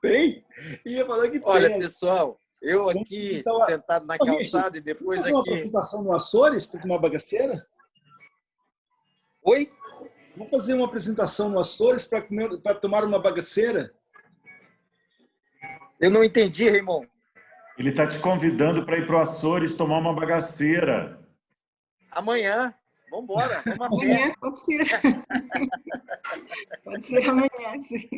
Tem? Ia falar que tem. Olha, pessoal, eu aqui sentado na calçada e depois aqui... Vamos fazer uma apresentação no Açores para tomar bagaceira? Oi? Vamos fazer uma apresentação no Açores para tomar uma bagaceira? Eu não entendi, Raimon. Ele está te convidando para ir para o Açores tomar uma bagaceira. Amanhã. Vamos embora. Vamos a pé. Amanhã, pode ser. Pode ser amanhã, sim.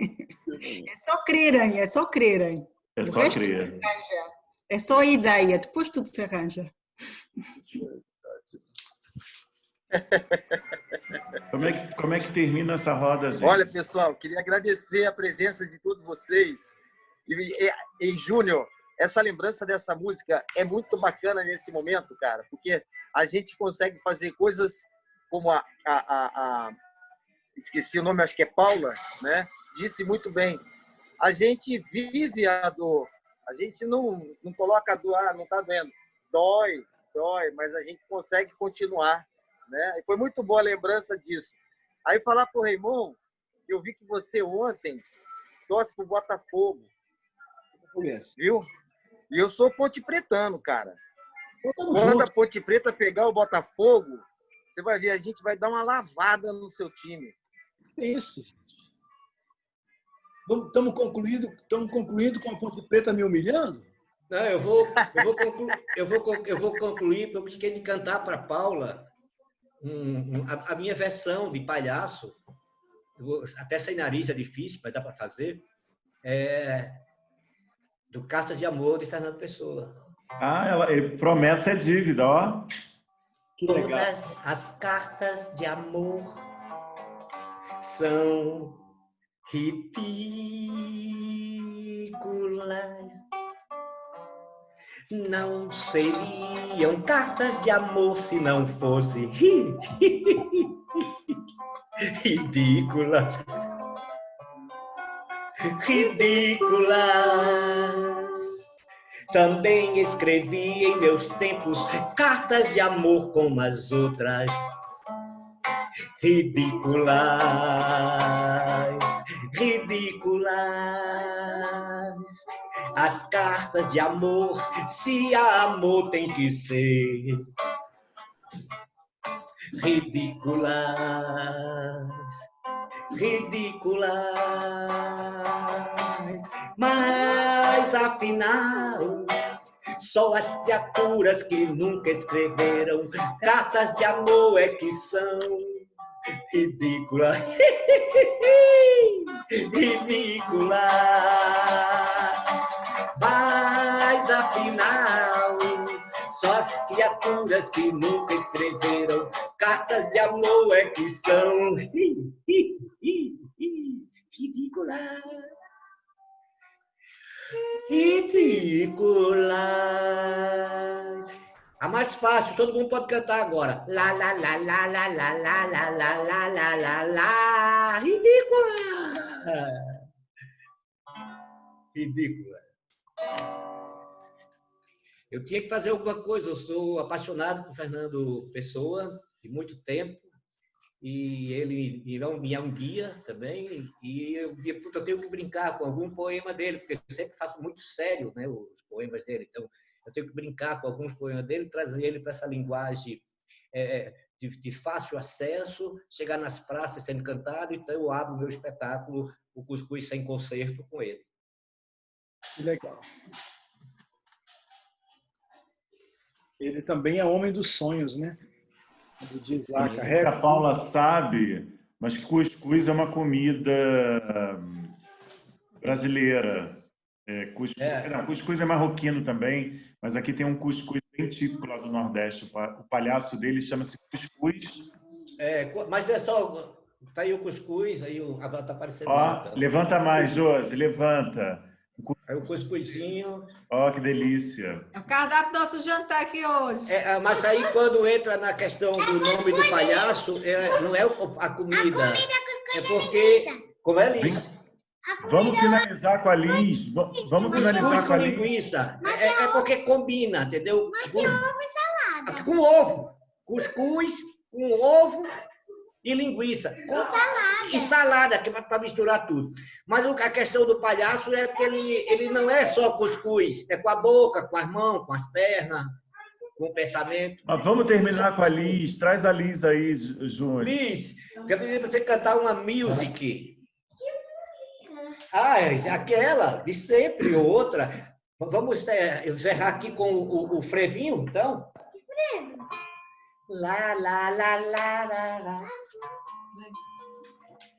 É só crerem, é só crerem. É O só resto crer. tudo se arranja. É só a ideia, depois tudo se arranja. Como é que termina essa roda, gente? Olha, pessoal, queria agradecer a presença de todos vocês. E Júnior, essa lembrança dessa música é muito bacana nesse momento, cara, porque a gente consegue fazer coisas como esqueci o nome, acho que é Paula, né? Disse muito bem. A gente vive a dor, a gente não coloca a dor, não está doendo. Dói, mas a gente consegue continuar, né? E foi muito boa a lembrança disso. Aí falar pro Raimon, eu vi que você ontem torce pro Botafogo, viu? E eu sou ponte pretano, cara. Quando a Ponte Preta pegar o Botafogo, você vai ver, a gente vai dar uma lavada no seu time. É isso, gente. Estamos concluindo com a Ponte Preta me humilhando? Não, eu vou concluir, porque eu fiquei de cantar para a Paula a minha versão de palhaço. Até sem nariz é difícil, mas dá para fazer. Do Cartas de Amor, de Fernando Pessoa. Promessa é dívida, ó. Que legal. Todas as cartas de amor são ridículas. Não seriam cartas de amor se não fossem ridículas. Ridículas. Também escrevi em meus tempos cartas de amor como as outras. Ridículas, ridículas. As cartas de amor, se há amor tem que ser. Ridículas, ridículas. Mas afinal, só as criaturas que nunca escreveram cartas de amor é que são ridículas. Ridículas. Mas afinal, só as criaturas que nunca escreveram cartas de amor é que são ridículas. Ridículas. A mais fácil, todo mundo pode cantar agora. Lá, lá, lá, lá, lá, lá, lá, lá, lá, lá, lá, lá, lá. Ridícula. Ridícula. Eu tinha que fazer alguma coisa. Eu sou apaixonado por Fernando Pessoa, de muito tempo, e ele é um guia também, e eu tenho que brincar com algum poema dele, porque eu sempre faço muito sério, né, os poemas dele. Então, eu tenho que brincar com alguns poemas dele, trazer ele para essa linguagem de fácil acesso, chegar nas praças sendo cantado. Então, eu abro meu espetáculo, o Cuscuz Sem Concerto, com ele. Que legal. Ele também é homem dos sonhos, né? Como diz lá, Não sei se a Paula sabe, mas cuscuz é uma comida brasileira. Cuscuz é marroquino também, mas aqui tem um cuscuz bem típico lá do Nordeste. O palhaço dele chama-se cuscuz. Mas é só... Tá aí o cuscuz, aí agora tá aparecendo. Ó, levanta mais, Josi, levanta. Aí o cuscuzinho. Ó, que delícia. É o cardápio do nosso jantar aqui hoje. Mas aí, quando entra na questão do nome do palhaço, não é a comida. É porque... Como é, Liz? Vamos finalizar com a Liz. Vamos finalizar com a Liz. Linguiça. É porque combina, entendeu? Mas tem ovo e salada. Com ovo. Cuscuz, com ovo e linguiça. E salada, que é para misturar tudo. Mas a questão do palhaço é que ele não é só cuscuz, é com a boca, com as mãos, com as pernas, com o pensamento. Mas vamos terminar com a Liz. Traz a Liz aí, Júnior. Liz, eu pedi para você cantar uma music. Aquela, de sempre, ou outra. Vamos encerrar aqui com o frevinho, então? Lá, lá, lá, lá, lá, lá.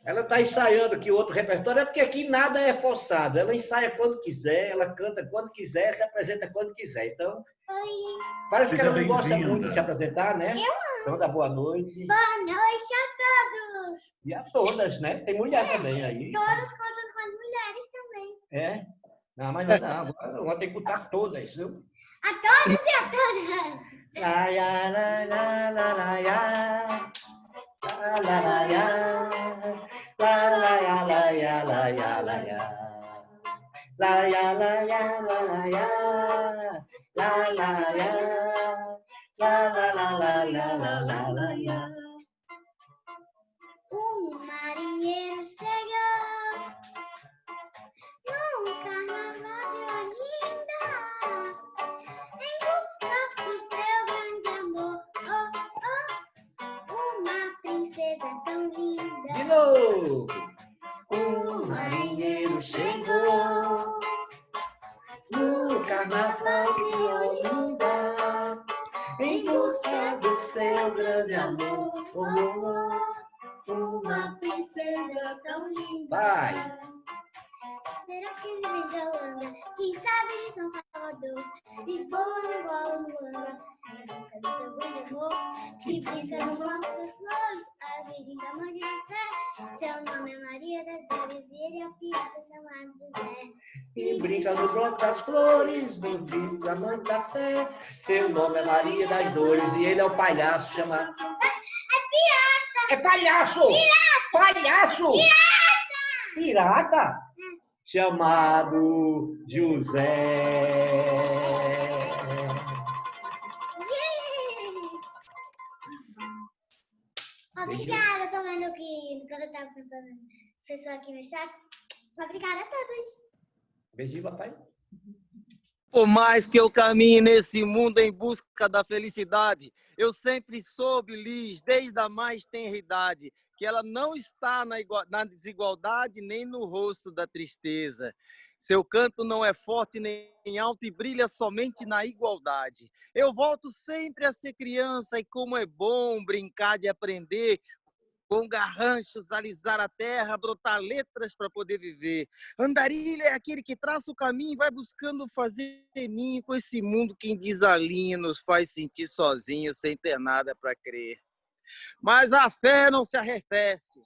Ela está ensaiando aqui outro repertório, porque aqui nada é forçado. Ela ensaia quando quiser, ela canta quando quiser, se apresenta quando quiser. Então, parece que ela não gosta muito de se apresentar, né? Então, dá boa noite. Boa noite a todos. E a todas, né? Tem mulher também aí. Todos contam com as mulheres também. Não, mas não dá. Agora tem que botar todas, viu? A todos e a todas. La, la, la, la, la, la, la. La, la, la, la. La, la, la, la, la, la, la, la. La, la, la, la, la, la. La, la, la. La, la, la, la, la, la, la. Marinheiro chegou num carnaval de Olinda, em busca do seu grande amor. Uma princesa tão linda. De novo. Marinheiro chegou no carnaval de Olinda, em busca do seu grande amor. Uma princesa tão linda. Vai. Será que ele vem de Holanda? Quem sabe de São Salvador? Lisboa, Angola, Luanda. Em busca do seu grande amor, que brinca no bloco das flores, a Virgem da Mãe de José. Seu nome é Maria das Dores e ele é o pirata chamado José. E brinca no bloco das flores, no brinco da Mãe da Fé. Seu nome é Maria das Dores e ele é o palhaço chamado... É pirata! É palhaço! Pirata! Palhaço! Pirata! Pirata? Chamado José. Obrigada, tô vendo que quando eu tava cantando as pessoas aqui no chat. Obrigada a todos. Beijinho, papai. Por mais que eu caminhe nesse mundo em busca da felicidade, eu sempre soube, Liz, desde a mais tenra idade, que ela não está na desigualdade nem no rosto da tristeza. Seu canto não é forte nem alto e brilha somente na igualdade. Eu volto sempre a ser criança e como é bom brincar de aprender, com garranchos, alisar a terra, brotar letras para poder viver. Andarilho é aquele que traça o caminho e vai buscando fazer ninho com esse mundo que em desalinho nos faz sentir sozinhos, sem ter nada para crer. Mas a fé não se arrefece.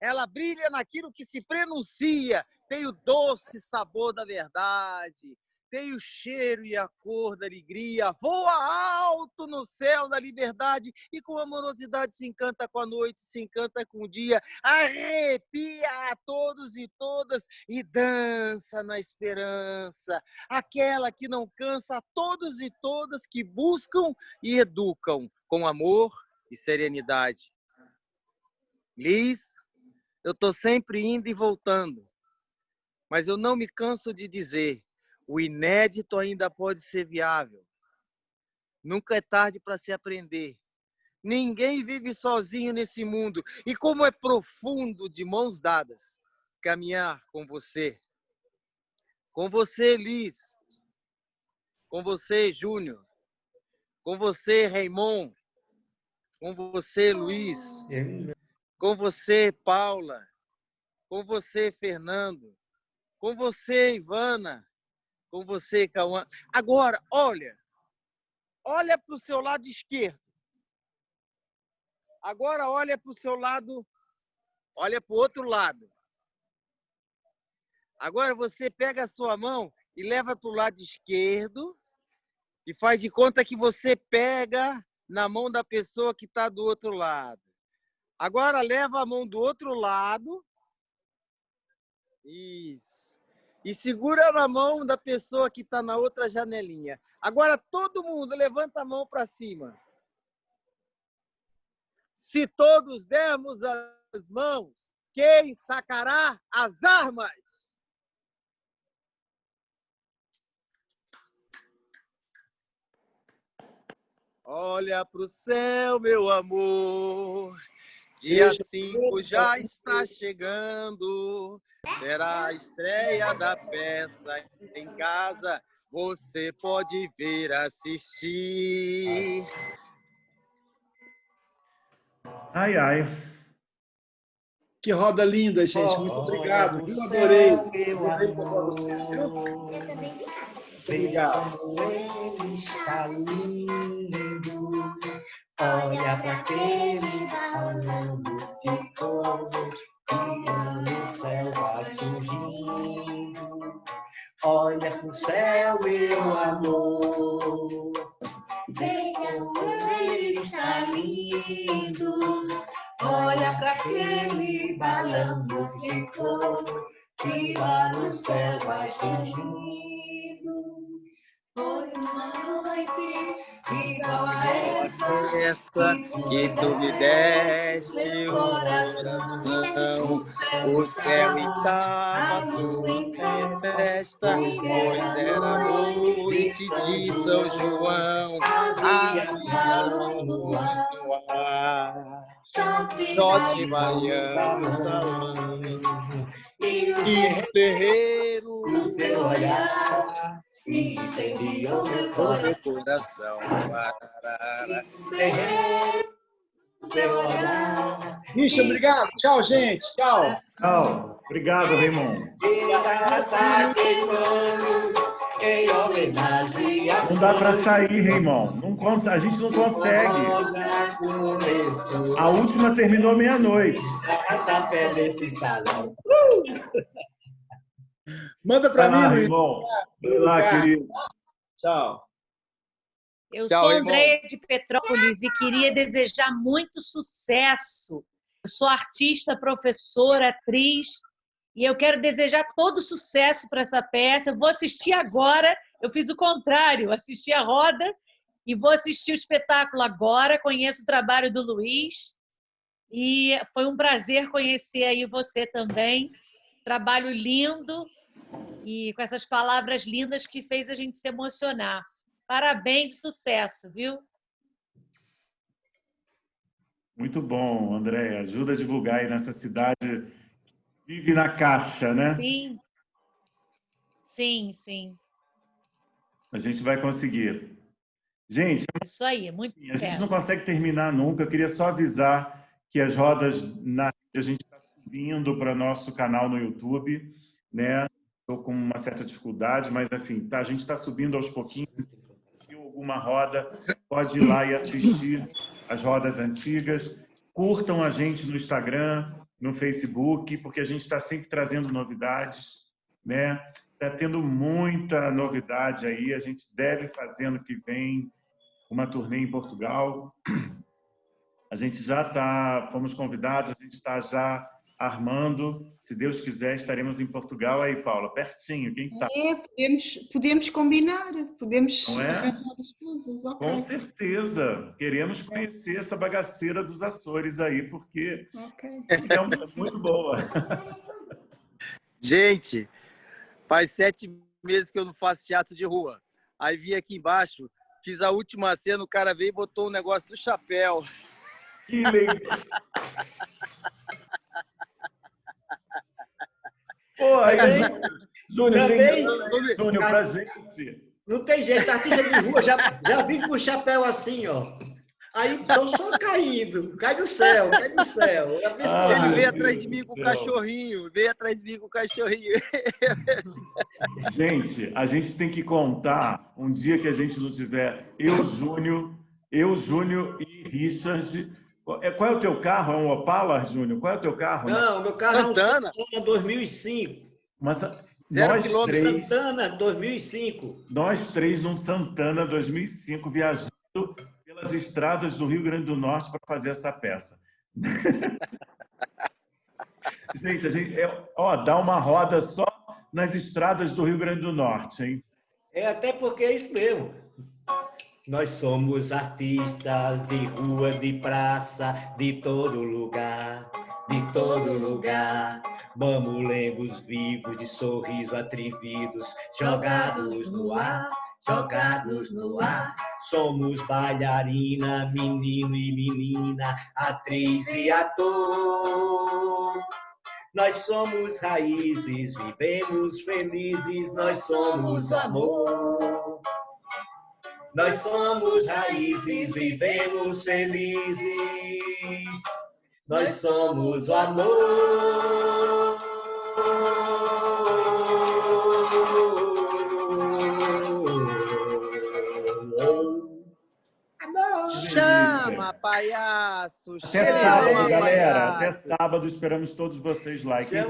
Ela brilha naquilo que se prenuncia, tem o doce sabor da verdade. tem o cheiro e a cor da alegria, voa alto no céu da liberdade e com amorosidade se encanta com a noite, se encanta com o dia, arrepia a todos e todas e dança na esperança, aquela que não cansa a todos e todas que buscam e educam com amor e serenidade. Liz, eu estou sempre indo e voltando, mas eu não me canso de dizer, o inédito ainda pode ser viável. Nunca é tarde para se aprender. Ninguém vive sozinho nesse mundo. E como é profundo, de mãos dadas, caminhar com você. Com você, Liz. Com você, Júnior. Com você, Raymond. Com você, Luiz. Com você, Paula. Com você, Fernando. Com você, Ivana. Com você, Cauã. Agora, olha para o seu lado esquerdo. Agora olha para o seu lado, olha para o outro lado. Agora você pega a sua mão e leva para o lado esquerdo e faz de conta que você pega na mão da pessoa que está do outro lado. Agora leva a mão do outro lado. Isso. E segura na mão da pessoa que está na outra janelinha. Agora todo mundo levanta a mão para cima. Se todos dermos as mãos, quem sacará as armas? Olha para o céu, meu amor. Dia 5 já está chegando. Será a estreia da peça em casa. Você pode vir assistir. Ai, ai. Que roda linda, gente. Muito obrigado. Eu adorei. Adorei para você. Eu também vi. Obrigado. Ele está lindo. Olha para aquele balão de cor que no céu vai surgindo. Olha pro céu, meu amor. Veja como ele está lindo. Olha para aquele balão de cor que lá no céu vai surgindo. Foi uma noite igual a essa que tu me deste o coração. O céu estava tudo em festa, pois era noite de São João. Havia luz no ar, shot baiano, salão, e o terreiro no teu olhar incendiou meu coração. Seu olhar. Misha, obrigado. Tchau, gente. Tchau. Tchau. Obrigado, Raymond. Está queimando em homenagem a Não dá para sair, Raymond. A gente não consegue. Já começou. A última terminou meia-noite. Arrasta pé nesse salão. Manda para mim, Luiz. Raymond. Vai lá, querido. Tchau. Eu Tchau, sou irmão. Andréia de Petrópolis e queria desejar muito sucesso. Eu sou artista, professora, atriz, e eu quero desejar todo sucesso para essa peça. Eu vou assistir agora, eu fiz o contrário, assisti a roda e vou assistir o espetáculo agora. Conheço o trabalho do Luiz e foi um prazer conhecer aí você também. Esse trabalho lindo e com essas palavras lindas que fez a gente se emocionar. Parabéns, sucesso, viu? Muito bom, André. Ajuda a divulgar aí nessa cidade. Vive na caixa, né? Sim. Sim, sim. A gente vai conseguir. Gente, Isso aí, muito a gente sucesso. não consegue terminar nunca. Eu queria só avisar que as rodas a gente está subindo para nosso canal no YouTube, né? Estou com uma certa dificuldade, mas enfim, a gente está subindo aos pouquinhos. Se alguma roda, pode ir lá e assistir as rodas antigas. Curtam a gente no Instagram, no Facebook, porque a gente está sempre trazendo novidades. né? Está tendo muita novidade aí. A gente deve fazer ano que vem uma turnê em Portugal. A gente fomos convidados, a gente está já armando. Se Deus quiser, estaremos em Portugal aí, Paula, pertinho, quem sabe? Podemos combinar, podemos Não é? arranjar as coisas, ok. Com certeza. Queremos conhecer essa bagaceira dos Açores aí, porque é muito boa. Gente, faz 7 meses que eu não faço teatro de rua. Aí vim aqui embaixo, fiz a última cena, o cara veio e botou um negócio no chapéu. Que legal. Pô, aí, Júnior, Também, Júnior, pra gente. Não tem jeito, artista de rua já vive com o chapéu assim, ó. Aí então só caindo, cai do céu, cai do céu. Ele veio atrás de mim com o cachorrinho, Gente, a gente tem que contar um dia que a gente não tiver eu, Júnior e Richard. Qual é o teu carro? É um Opala, Júnior? Qual é o teu carro? Não, meu carro Santana. é um Santana 2005. Mas 0 quilômetros, Santana 2005. Nós três num Santana 2005, viajando pelas estradas do Rio Grande do Norte para fazer essa peça. Gente, dá uma roda só nas estradas do Rio Grande do Norte, hein? Até porque é isso mesmo. Nós somos artistas de rua, de praça, de todo lugar, de todo lugar. Mamulengos vivos, de sorriso atrevidos, jogados no ar, jogados no ar. Somos bailarina, menino e menina, atriz e ator. Nós somos raízes, vivemos felizes, nós somos amor. Nós somos raízes, vivemos felizes, nós somos o amor. Chama, palhaço! Até sábado, galera. Até sábado, esperamos todos vocês lá. E quem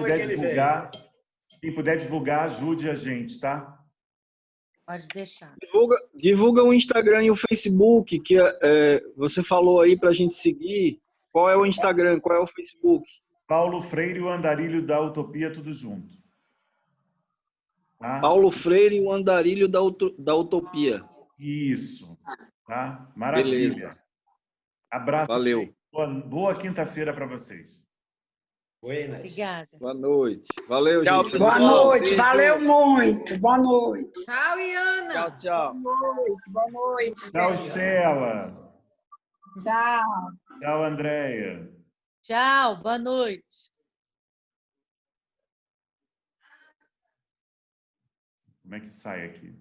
puder divulgar, ajude a gente, tá? Pode deixar. Divulga o Instagram e o Facebook, que você falou aí para a gente seguir. Qual é o Instagram? Qual é o Facebook? Paulo Freire e o Andarilho da Utopia, tudo junto. Tá? Paulo Freire e o Andarilho da Utopia. Isso. Tá? Maravilha. Beleza. Abraço. Valeu. Boa quinta-feira para vocês. Buenas. Obrigada. Boa noite. Valeu, Tchau, gente. Boa noite, valeu muito. Boa noite. Tchau, Iana. Tchau, tchau. Boa noite. Tchau, Estela. Tchau. Tchau, Andréia. Tchau, boa noite. Como é que sai aqui?